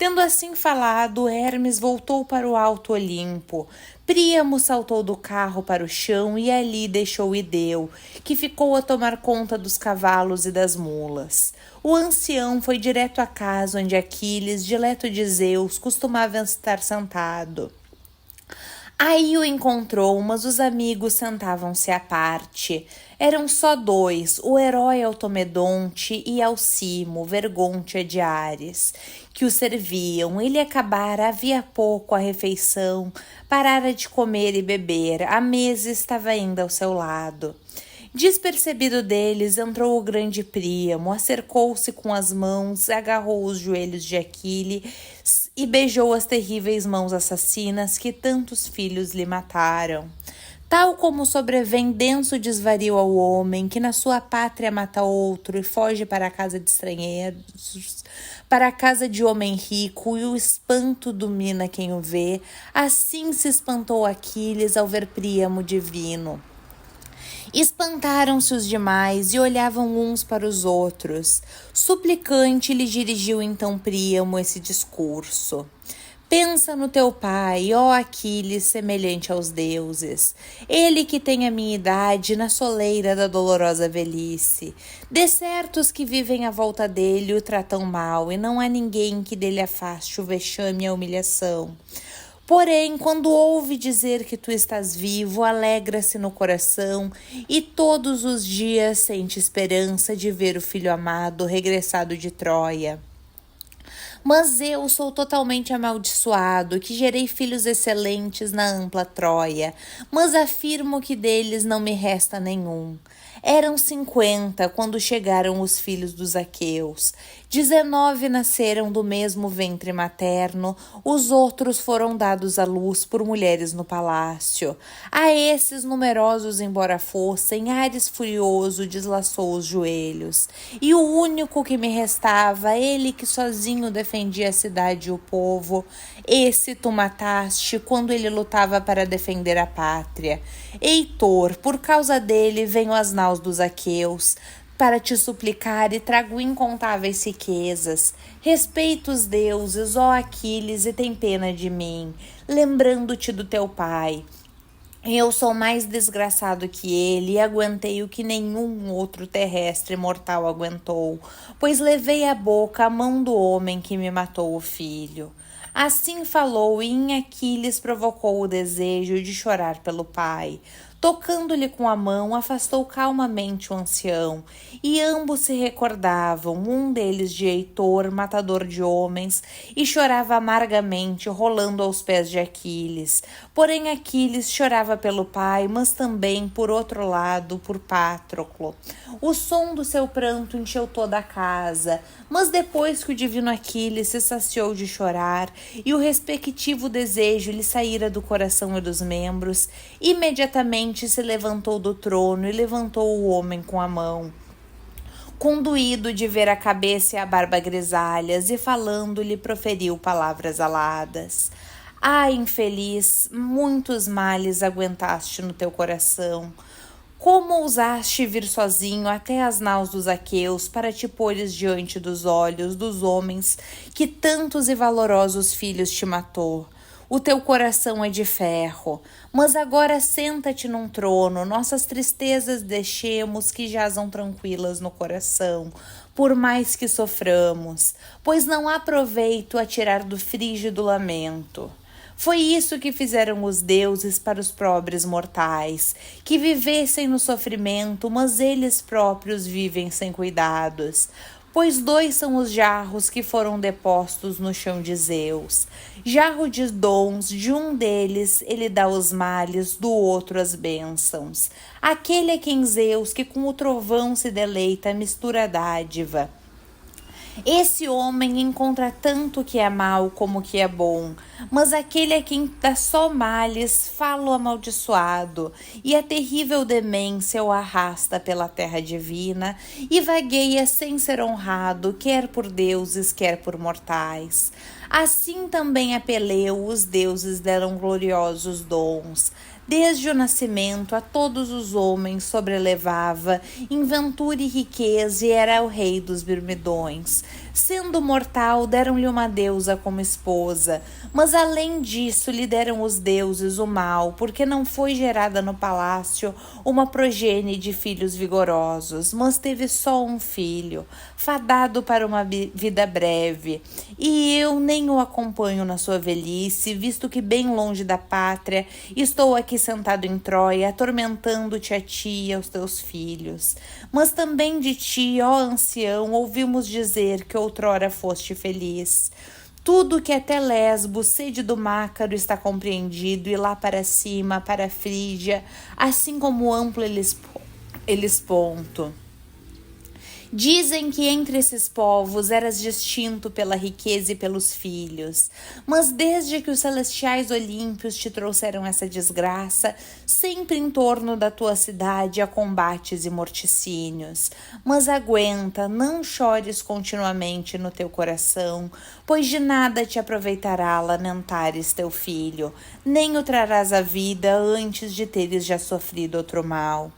Tendo assim falado, Hermes voltou para o alto Olimpo. Príamo saltou do carro para o chão e ali deixou Ideu, que ficou a tomar conta dos cavalos e das mulas. O ancião foi direto à casa onde Aquiles, dileto de Zeus, costumava estar sentado. Aí o encontrou, mas os amigos sentavam-se à parte. Eram só 2, o herói Automedonte e Alcimo, Vergôntia de Ares, que o serviam. Ele acabara havia pouco a refeição, parara de comer e beber, a mesa estava ainda ao seu lado. Despercebido deles, entrou o grande Príamo, acercou-se com as mãos, agarrou os joelhos de Aquiles e beijou as terríveis mãos assassinas que tantos filhos lhe mataram. Tal como sobrevém denso desvario ao homem, que na sua pátria mata outro e foge para a casa de estrangeiros, para a casa de homem rico, e o espanto domina quem o vê, assim se espantou Aquiles ao ver Príamo divino. Espantaram-se os demais e olhavam uns para os outros. Suplicante lhe dirigiu então Príamo esse discurso. Pensa no teu pai, ó Aquiles, semelhante aos deuses. Ele que tem a minha idade na soleira da dolorosa velhice. De certo os que vivem à volta dele o tratam mal, e não há ninguém que dele afaste o vexame e a humilhação. Porém, quando ouve dizer que tu estás vivo, alegra-se no coração e todos os dias sente esperança de ver o filho amado regressado de Troia. Mas eu sou totalmente amaldiçoado, que gerei filhos excelentes na ampla Troia, mas afirmo que deles não me resta nenhum. Eram 50 quando chegaram os filhos dos aqueus. 19 nasceram do mesmo ventre materno, os outros foram dados à luz por mulheres no palácio. A esses numerosos embora fossem, Ares furioso deslaçou os joelhos. E o único que me restava, ele que sozinho defendia a cidade e o povo, esse tu mataste quando ele lutava para defender a pátria. Heitor, por causa dele venho às naus dos aqueus, para te suplicar e trago incontáveis riquezas. Respeita os deuses, ó Aquiles, e tem pena de mim, lembrando-te do teu pai. Eu sou mais desgraçado que ele e aguentei o que nenhum outro terrestre mortal aguentou, pois levei à boca a mão do homem que me matou o filho. Assim falou, e em Aquiles provocou o desejo de chorar pelo pai. Tocando-lhe com a mão, afastou calmamente o ancião, e ambos se recordavam, um deles de Heitor, matador de homens, e chorava amargamente, rolando aos pés de Aquiles. Porém Aquiles chorava pelo pai, mas também, por outro lado, por Patroclo. O som do seu pranto encheu toda a casa, mas depois que o divino Aquiles se saciou de chorar, e o respectivo desejo lhe saíra do coração e dos membros, imediatamente se levantou do trono e levantou o homem com a mão, conduído de ver a cabeça e a barba grisalhas, e falando-lhe proferiu palavras aladas. Ah, infeliz, muitos males aguentaste no teu coração. Como ousaste vir sozinho até as naus dos aqueus para te pôres diante dos olhos dos homens que tantos e valorosos filhos te matou? O teu coração é de ferro, mas agora senta-te num trono, nossas tristezas deixemos que jazam tranquilas no coração, por mais que soframos, pois não há proveito a tirar do frígido lamento. Foi isso que fizeram os deuses para os pobres mortais, que vivessem no sofrimento, mas eles próprios vivem sem cuidados. Pois dois são os jarros que foram depostos no chão de Zeus. Jarro de dons, de um deles ele dá os males, do outro as bênçãos. Aquele é quem Zeus, que com o trovão se deleita, mistura a dádiva. Esse homem encontra tanto que é mal como que é bom, mas aquele a quem dá só males, fala o amaldiçoado, e a terrível demência o arrasta pela terra divina e vagueia sem ser honrado, quer por deuses, quer por mortais. Assim também a Peleu os deuses deram gloriosos dons. Desde o nascimento a todos os homens sobrelevava em ventura e riqueza e era o rei dos mirmidões. Sendo mortal, deram-lhe uma deusa como esposa, mas além disso lhe deram os deuses o mal, porque não foi gerada no palácio uma progenie de filhos vigorosos, mas teve só um filho, fadado para uma vida breve. E eu nem o acompanho na sua velhice, visto que bem longe da pátria estou aqui sentado em Troia, atormentando-te a ti e aos teus filhos. Mas também de ti, ó ancião, ouvimos dizer que outrora foste feliz. Tudo que até Lesbos, sede do Mácaro, está compreendido, e lá para cima, para a Frígia, assim como amplo Helesponto. Dizem que entre esses povos eras distinto pela riqueza e pelos filhos, mas desde que os celestiais olímpios te trouxeram essa desgraça, sempre em torno da tua cidade há combates e morticínios. Mas aguenta, não chores continuamente no teu coração, pois de nada te aproveitará lamentares teu filho, nem o trarás à vida antes de teres já sofrido outro mal.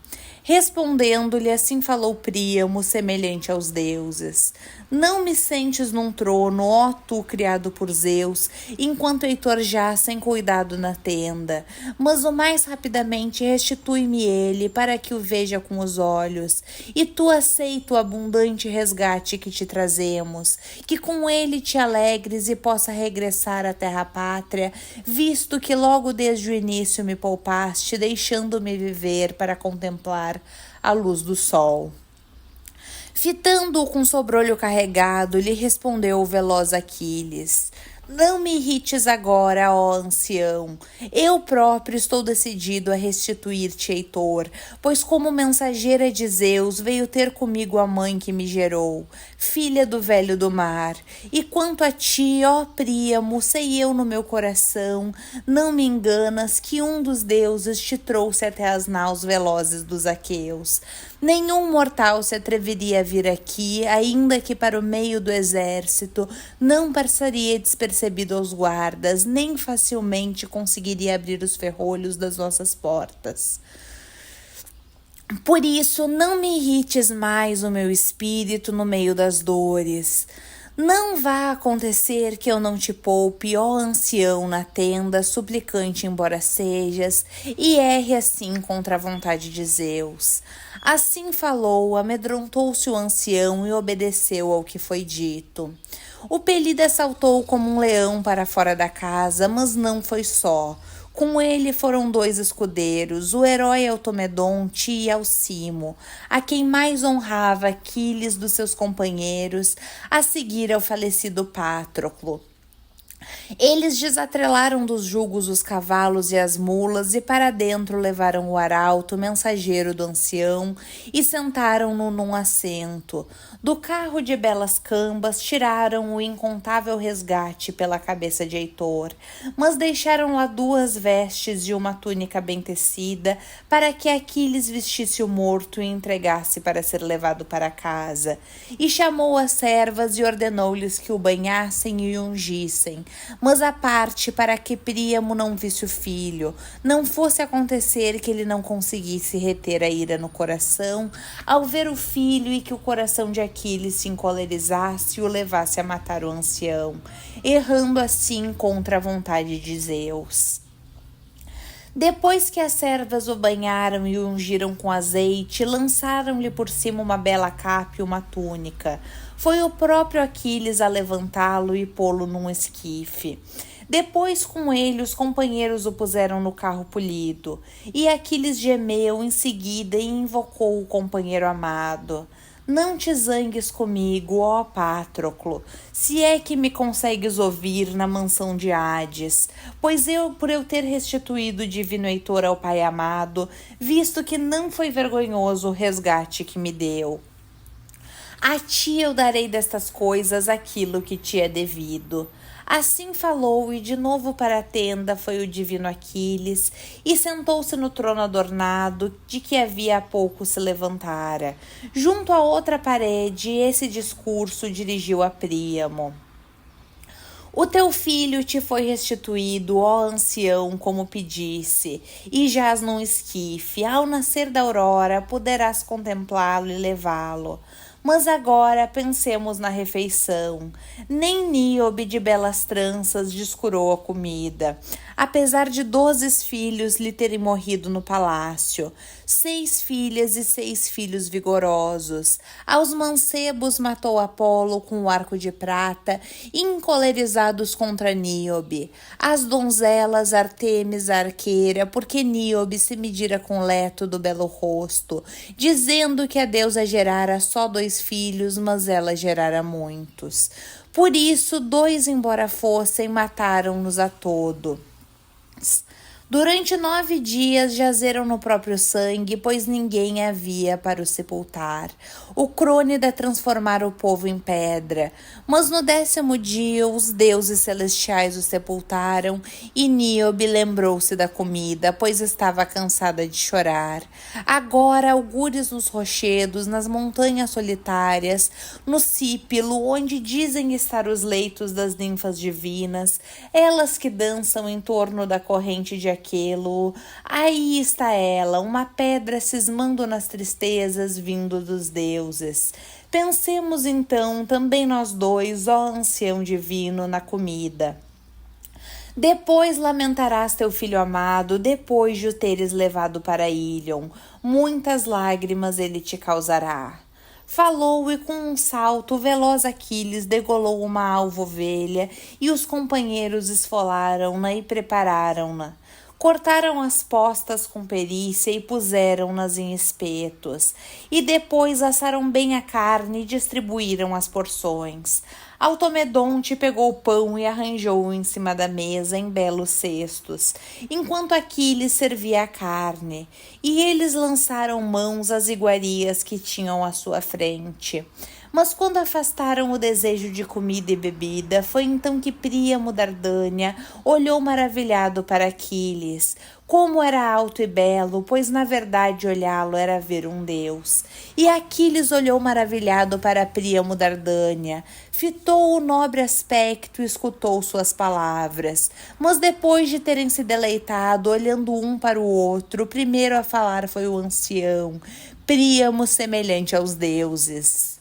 Respondendo-lhe, assim falou Príamo, semelhante aos deuses. Não me sentes num trono, ó tu criado por Zeus, enquanto Heitor jaz sem cuidado na tenda, mas o mais rapidamente restitui-me ele, para que o veja com os olhos, e tu aceita o abundante resgate que te trazemos, que com ele te alegres e possa regressar à terra pátria, visto que logo desde o início me poupaste, deixando-me viver para contemplar a luz do sol. Fitando-o com sobrolho carregado, lhe respondeu o veloz Aquiles: não me irrites agora, ó ancião. Eu próprio estou decidido a restituir-te, Heitor, pois como mensageira de Zeus veio ter comigo a mãe que me gerou, filha do velho do mar. E quanto a ti, ó Príamo, sei eu no meu coração, não me enganas que um dos deuses te trouxe até as naus velozes dos aqueus. Nenhum mortal se atreveria a vir aqui, ainda que para o meio do exército, não passaria despercebido aos guardas, nem facilmente conseguiria abrir os ferrolhos das nossas portas. Por isso, não me irrites mais o meu espírito no meio das dores. Não vá acontecer que eu não te poupe, ó ancião, na tenda, suplicante embora sejas, e erre assim contra a vontade de Zeus. Assim falou, amedrontou-se o ancião e obedeceu ao que foi dito. O Pelida saltou como um leão para fora da casa, mas não foi só. Com ele foram 2 escudeiros, o herói Automedonte e Alcimo, a quem mais honrava Aquiles dos seus companheiros, a seguir ao falecido Patroclo. Eles desatrelaram dos jugos os cavalos e as mulas e para dentro levaram o arauto, mensageiro do ancião, e sentaram-no num assento. Do carro de belas cambas tiraram o incontável resgate pela cabeça de Heitor, mas deixaram lá 2 vestes e uma túnica bem tecida, para que Aquiles vestisse o morto e entregasse para ser levado para casa. E chamou as servas e ordenou-lhes que o banhassem e o ungissem, mas à parte para que Príamo não visse o filho, não fosse acontecer que ele não conseguisse reter a ira no coração ao ver o filho e que o coração de Aquiles se encolerizasse e o levasse a matar o ancião, errando assim contra a vontade de Zeus. Depois que as servas o banharam e o ungiram com azeite, lançaram-lhe por cima uma bela capa e uma túnica. Foi o próprio Aquiles a levantá-lo e pô-lo num esquife. Depois com ele os companheiros o puseram no carro polido, e Aquiles gemeu em seguida e invocou o companheiro amado. Não te zangues comigo, ó Patroclo, se é que me consegues ouvir na mansão de Hades, pois por eu ter restituído o divino Heitor ao pai amado, visto que não foi vergonhoso o resgate que me deu. A ti eu darei destas coisas aquilo que te é devido. Assim falou, e de novo para a tenda foi o divino Aquiles, e sentou-se no trono adornado, de que havia há pouco se levantara. Junto à outra parede, esse discurso dirigiu a Príamo. O teu filho te foi restituído, ó ancião, como pedisse, e jaz num esquife. Ao nascer da aurora, poderás contemplá-lo e levá-lo. Mas agora pensemos na refeição. Nem Níobe de belas tranças descurou a comida, apesar de 12 filhos lhe terem morrido no palácio, 6 filhas e 6 filhos vigorosos. Aos mancebos matou Apolo com o arco de prata, encolerizados contra Níobe. As donzelas Artemis a arqueira, porque Níobe se medira com Leto do belo rosto, dizendo que a deusa gerara só 2 filhos, mas ela gerara muitos. Por isso, 2, embora fossem, mataram-nos a todos. Durante 9 dias jazeram no próprio sangue, pois ninguém havia para o sepultar. O Crônida transformara o povo em pedra, mas no 10º dia os deuses celestiais o sepultaram, e Níobe lembrou-se da comida, pois estava cansada de chorar. Agora, algures nos rochedos, nas montanhas solitárias, no Cípilo, onde dizem estar os leitos das ninfas divinas, elas que dançam em torno da corrente de Aquilo, aí está ela, uma pedra cismando nas tristezas vindo dos deuses. Pensemos então, também nós 2, ó ancião divino, na comida. Depois lamentarás teu filho amado, depois de o teres levado para Ílion. Muitas lágrimas ele te causará. Falou, e com um salto, o veloz Aquiles degolou uma alva ovelha, e os companheiros esfolaram-na e prepararam-na. Cortaram as postas com perícia e puseram-nas em espetos, e depois assaram bem a carne e distribuíram as porções. Automedonte pegou o pão e arranjou-o em cima da mesa em belos cestos, enquanto Aquiles servia a carne, e eles lançaram mãos às iguarias que tinham à sua frente. Mas quando afastaram o desejo de comida e bebida, foi então que Príamo Dardânia olhou maravilhado para Aquiles. Como era alto e belo, pois na verdade olhá-lo era ver um deus. E Aquiles olhou maravilhado para Príamo Dardânia, fitou o nobre aspecto e escutou suas palavras. Mas depois de terem se deleitado, olhando um para o outro, o primeiro a falar foi o ancião, Príamo semelhante aos deuses.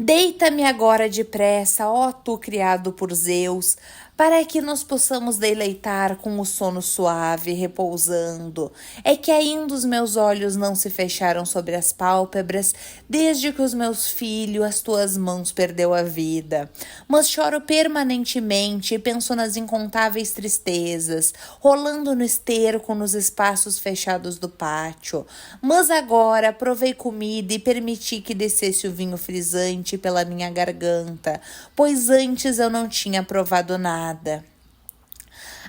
Deita-me agora depressa, ó tu criado por Zeus, para que nos possamos deleitar com o sono suave, repousando. É que ainda os meus olhos não se fecharam sobre as pálpebras, desde que os meus filhos, as tuas mãos, perdeu a vida. Mas choro permanentemente e penso nas incontáveis tristezas, rolando no esterco nos espaços fechados do pátio. Mas agora provei comida e permiti que descesse o vinho frisante pela minha garganta, pois antes eu não tinha provado nada.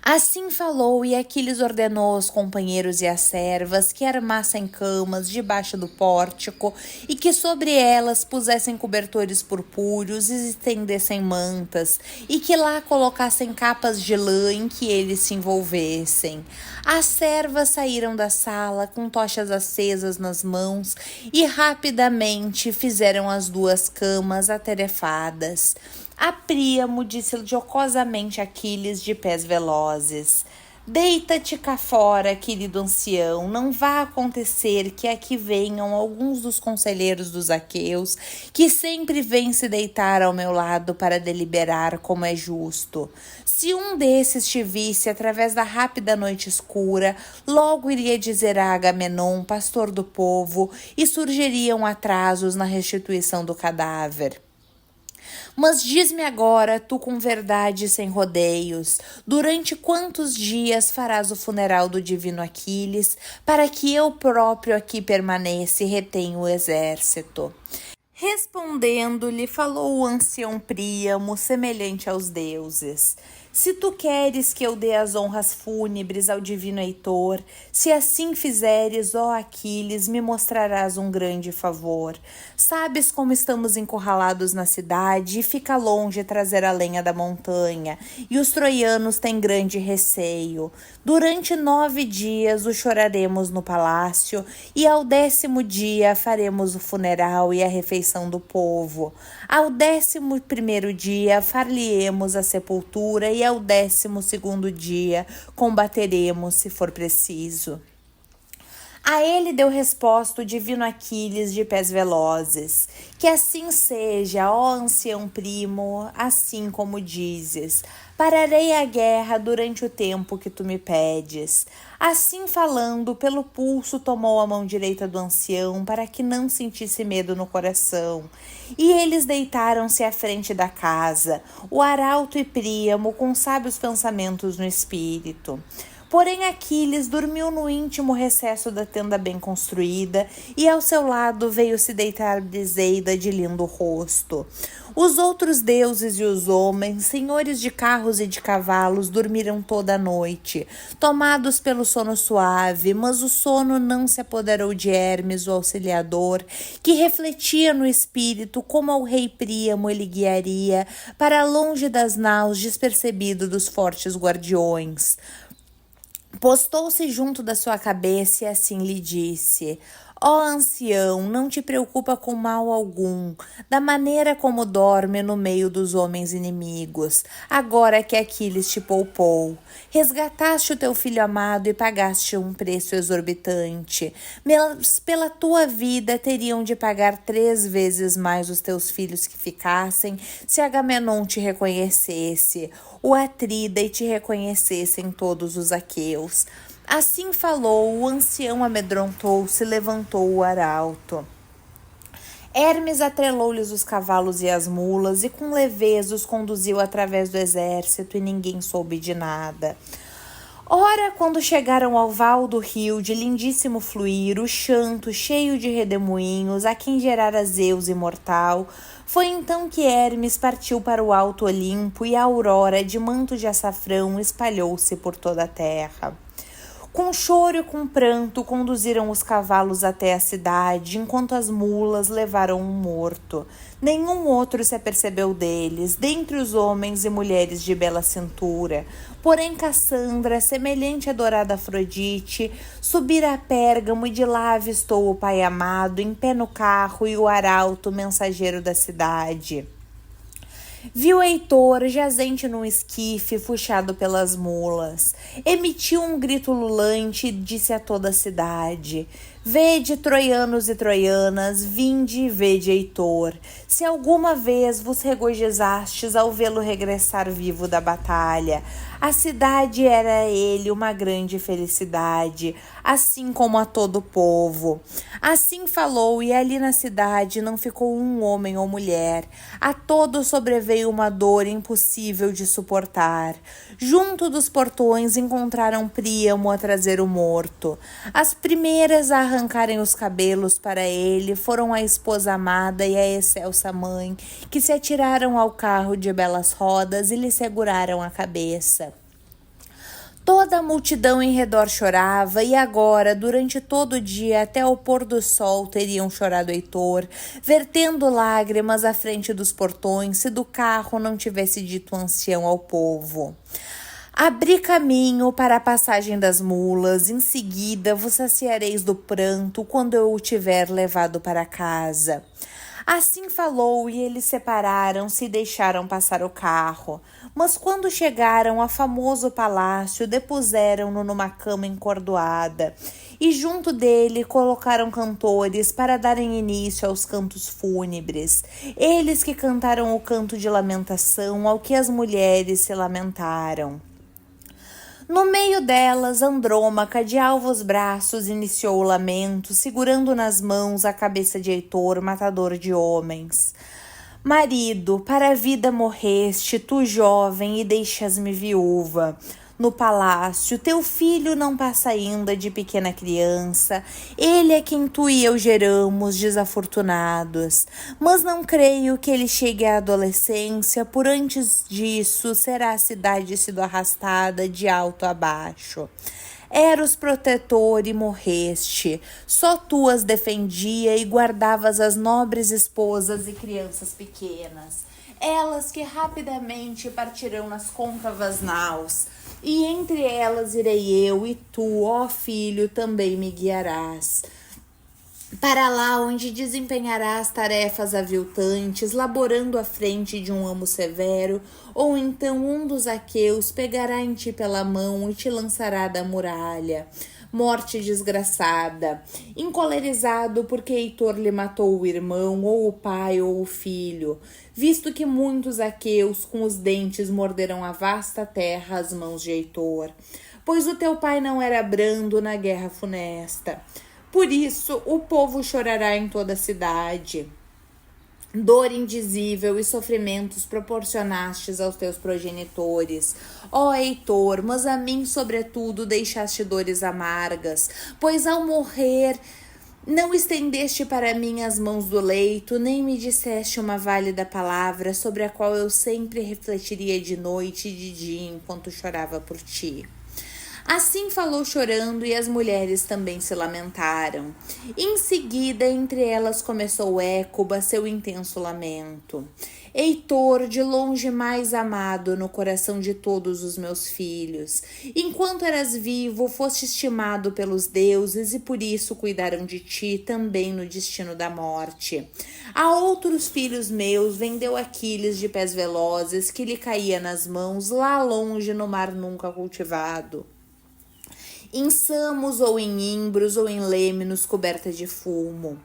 Assim falou, e Aquiles ordenou aos companheiros e às servas que armassem camas debaixo do pórtico e que sobre elas pusessem cobertores purpúreos e estendessem mantas, e que lá colocassem capas de lã em que eles se envolvessem. As servas saíram da sala com tochas acesas nas mãos e rapidamente fizeram as 2 camas atarefadas. A Príamo disse jocosamente a Aquiles de pés velozes: deita-te cá fora, querido ancião, não vá acontecer que aqui venham alguns dos conselheiros dos aqueus, que sempre vêm se deitar ao meu lado para deliberar como é justo. Se um desses te visse através da rápida noite escura, logo iria dizer a Agamenon, pastor do povo, e surgiriam atrasos na restituição do cadáver. Mas diz-me agora, tu com verdade e sem rodeios, durante quantos dias farás o funeral do divino Aquiles, para que eu próprio aqui permaneça e retenha o exército? Respondendo-lhe, falou o ancião Príamo, semelhante aos deuses. Se tu queres que eu dê as honras fúnebres ao divino Heitor, se assim fizeres, ó Aquiles, me mostrarás um grande favor. Sabes como estamos encurralados na cidade e fica longe trazer a lenha da montanha, e os troianos têm grande receio. Durante 9 dias o choraremos no palácio, e ao 10º dia faremos o funeral e a refeição do povo. Ao 11º dia far-lhe-emos a sepultura, e ao 12º dia combateremos se for preciso. A ele deu resposta o divino Aquiles de pés velozes. Que assim seja, ó ancião primo, assim como dizes. Pararei a guerra durante o tempo que tu me pedes. Assim falando, pelo pulso tomou a mão direita do ancião para que não sentisse medo no coração. E eles deitaram-se à frente da casa, o arauto e Príamo com sábios pensamentos no espírito. Porém Aquiles dormiu no íntimo recesso da tenda bem construída, e ao seu lado veio se deitar Briseida de lindo rosto. Os outros deuses e os homens, senhores de carros e de cavalos, dormiram toda a noite, tomados pelo sono suave, mas o sono não se apoderou de Hermes, o auxiliador, que refletia no espírito como ao rei Príamo ele guiaria para longe das naus, despercebido dos fortes guardiões. Postou-se junto da sua cabeça e assim lhe disse: ó ancião, não te preocupa com mal algum, da maneira como dorme no meio dos homens inimigos, agora que Aquiles te poupou. Resgataste o teu filho amado e pagaste um preço exorbitante, mas pela tua vida teriam de pagar 3 vezes mais os teus filhos que ficassem, se Agamenon te reconhecesse, o Atrida, e te reconhecessem todos os aqueus. Assim falou, o ancião amedrontou-se, levantou o arauto. Hermes atrelou-lhes os cavalos e as mulas, e com leveza os conduziu através do exército, e ninguém soube de nada. Ora, quando chegaram ao val do rio de lindíssimo fluir, o chanto, cheio de redemoinhos, a quem gerara Zeus imortal, foi então que Hermes partiu para o alto Olimpo, e a aurora, de manto de açafrão, espalhou-se por toda a terra. Com choro e com pranto conduziram os cavalos até a cidade, enquanto as mulas levaram um morto. Nenhum outro se apercebeu deles, dentre os homens e mulheres de bela cintura. Porém Cassandra, semelhante à dourada Afrodite, subira a Pérgamo e de lá avistou o pai amado, em pé no carro, e o arauto, mensageiro da cidade. Viu Heitor jazente num esquife, puxado pelas mulas. Emitiu um grito ululante e disse a toda a cidade: vede, troianos e troianas, vinde e vede Heitor. Se alguma vez vos regozijastes ao vê-lo regressar vivo da batalha, a cidade era a ele uma grande felicidade, assim como a todo o povo. Assim falou, e ali na cidade não ficou um homem ou mulher. A todos sobreveio uma dor impossível de suportar. Junto dos portões encontraram Príamo a trazer o morto. As primeiras a arrancarem os cabelos para ele foram a esposa amada e a excelsa mãe, que se atiraram ao carro de belas rodas e lhe seguraram a cabeça. Toda a multidão em redor chorava, e agora, durante todo o dia, até o pôr do sol, teriam chorado Heitor, vertendo lágrimas à frente dos portões, se do carro não tivesse dito o ancião ao povo: abri caminho para a passagem das mulas, em seguida vos saciareis do pranto quando eu o tiver levado para casa. Assim falou, e eles separaram-se e deixaram passar o carro. Mas quando chegaram a famoso palácio, depuseram-no numa cama encordoada, e junto dele colocaram cantores para darem início aos cantos fúnebres. Eles que cantaram o canto de lamentação ao que as mulheres se lamentaram. No meio delas, Andrômaca, de alvos braços, iniciou o lamento, segurando nas mãos a cabeça de Heitor, matador de homens. Marido, para a vida morreste, tu jovem, e deixas-me viúva. No palácio, teu filho não passa ainda de pequena criança. Ele é quem tu e eu geramos, desafortunados. Mas não creio que ele chegue à adolescência, por antes disso será a cidade sido arrastada de alto a baixo. Eros protetor e morreste, só tu as defendia e guardavas as nobres esposas e crianças pequenas, elas que rapidamente partirão nas côncavas naus, e entre elas irei eu, e tu, ó filho, também me guiarás. Para lá onde desempenharás tarefas aviltantes, laborando à frente de um amo severo, ou então um dos aqueus pegará em ti pela mão e te lançará da muralha. Morte desgraçada, encolerizado porque Heitor lhe matou o irmão, ou o pai, ou o filho, visto que muitos aqueus com os dentes morderão a vasta terra às mãos de Heitor, pois o teu pai não era brando na guerra funesta. Por isso, o povo chorará em toda a cidade. Dor indizível e sofrimentos proporcionastes aos teus progenitores, ó Heitor, mas a mim, sobretudo, deixaste dores amargas, pois ao morrer não estendeste para mim as mãos do leito, nem me disseste uma válida palavra sobre a qual eu sempre refletiria de noite e de dia enquanto chorava por ti. Assim falou chorando, e as mulheres também se lamentaram. Em seguida, entre elas começou Écuba seu intenso lamento. Heitor, de longe mais amado no coração de todos os meus filhos, enquanto eras vivo, foste estimado pelos deuses, e por isso cuidaram de ti também no destino da morte. A outros filhos meus vendeu Aquiles de pés velozes, que lhe caía nas mãos lá longe no mar nunca cultivado, em Samos ou em Imbros ou em Lêmenos coberta de fumo.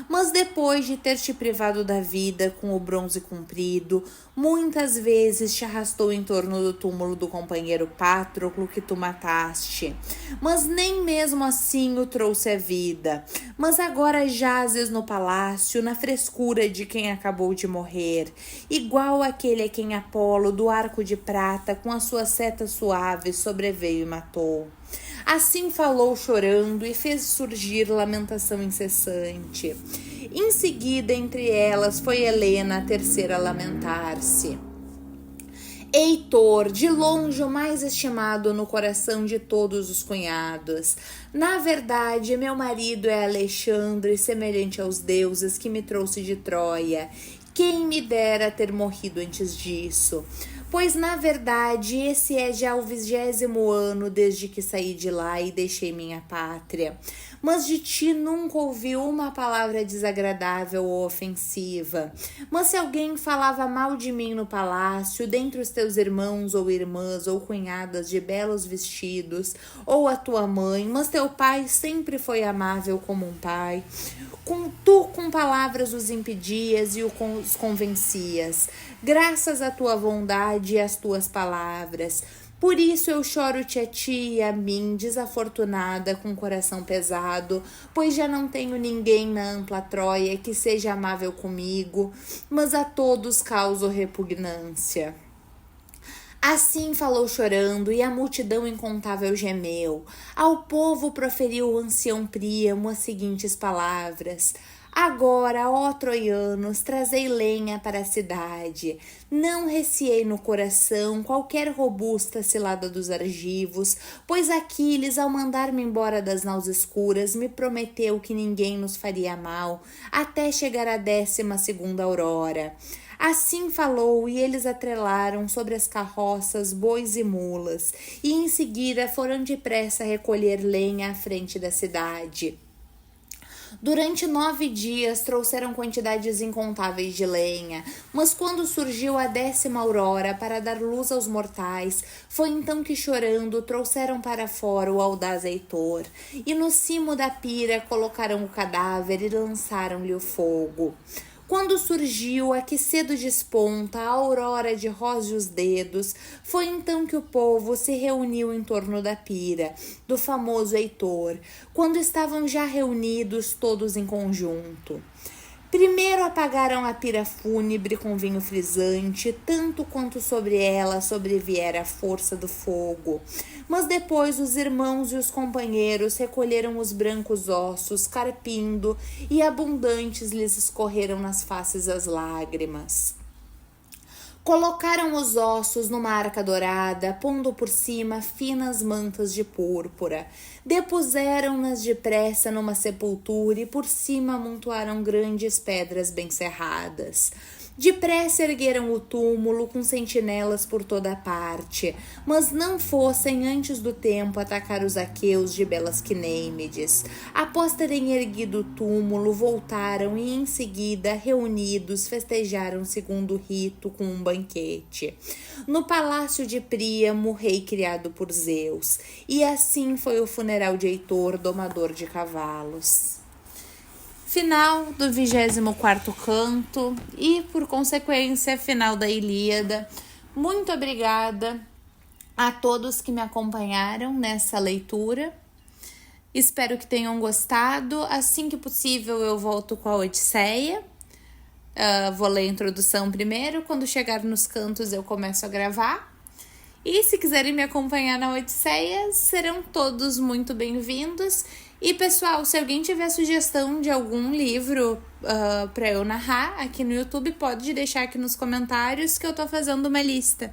Mas depois de ter te privado da vida com o bronze comprido, muitas vezes te arrastou em torno do túmulo do companheiro Patroclo que tu mataste. Mas nem mesmo assim o trouxe à vida. Mas agora jazes no palácio, na frescura de quem acabou de morrer, igual aquele a quem Apolo, do arco de prata, com a sua seta suave, sobreveio e matou. Assim falou chorando e fez surgir lamentação incessante. Em seguida, entre elas, foi Helena a terceira a lamentar-se. Heitor, de longe o mais estimado no coração de todos os cunhados. Na verdade, meu marido é Alexandre, semelhante aos deuses, que me trouxe de Troia. Quem me dera ter morrido antes disso? Pois, na verdade, esse é já o 20º ano desde que saí de lá e deixei minha pátria. Mas de ti nunca ouvi uma palavra desagradável ou ofensiva. Mas se alguém falava mal de mim no palácio, dentre os teus irmãos ou irmãs ou cunhadas de belos vestidos, ou a tua mãe, mas teu pai sempre foi amável como um pai, tu com palavras os impedias e os convencias, graças à tua bondade e às tuas palavras. Por isso eu choro-te a ti e a mim, desafortunada, com coração pesado, pois já não tenho ninguém na ampla Troia que seja amável comigo, mas a todos causo repugnância. Assim falou chorando, e a multidão incontável gemeu. Ao povo proferiu o ancião Príamo as seguintes palavras: agora, ó troianos, trazei lenha para a cidade. Não receei no coração qualquer robusta cilada dos argivos, pois Aquiles, ao mandar-me embora das naus escuras, me prometeu que ninguém nos faria mal, até chegar à 12ª aurora. Assim falou, e eles atrelaram sobre as carroças bois e mulas, e em seguida foram depressa recolher lenha à frente da cidade. Durante 9 dias trouxeram quantidades incontáveis de lenha, mas quando surgiu a 10ª aurora para dar luz aos mortais, foi então que chorando trouxeram para fora o audaz Heitor, e no cimo da pira colocaram o cadáver e lançaram-lhe o fogo. Quando surgiu a que cedo desponta a aurora de róseos dedos, foi então que o povo se reuniu em torno da pira do famoso Heitor, quando estavam já reunidos todos em conjunto. Primeiro apagaram a pira fúnebre com vinho frisante, tanto quanto sobre ela sobreviera a força do fogo. Mas depois os irmãos e os companheiros recolheram os brancos ossos, carpindo, e abundantes lhes escorreram nas faces as lágrimas. Colocaram os ossos numa arca dourada, pondo por cima finas mantas de púrpura. Depuseram-nas depressa numa sepultura e por cima amontoaram grandes pedras bem cerradas. Depressa ergueram o túmulo com sentinelas por toda parte, mas não fossem antes do tempo atacar os aqueus de belas Quinêmides. Após terem erguido o túmulo, voltaram e em seguida, reunidos, festejaram segundo o rito com um banquete no palácio de Príamo, rei criado por Zeus. E assim foi o funeral de Heitor, domador de cavalos. Final do 24º canto e, por consequência, final da Ilíada. Muito obrigada a todos que me acompanharam nessa leitura. Espero que tenham gostado. Assim que possível, eu volto com a Odisseia. Vou ler a introdução primeiro. Quando chegar nos cantos, eu começo a gravar. E se quiserem me acompanhar na Odisseia, serão todos muito bem-vindos. E, pessoal, se alguém tiver sugestão de algum livro para eu narrar aqui no YouTube, pode deixar aqui nos comentários que eu tô fazendo uma lista.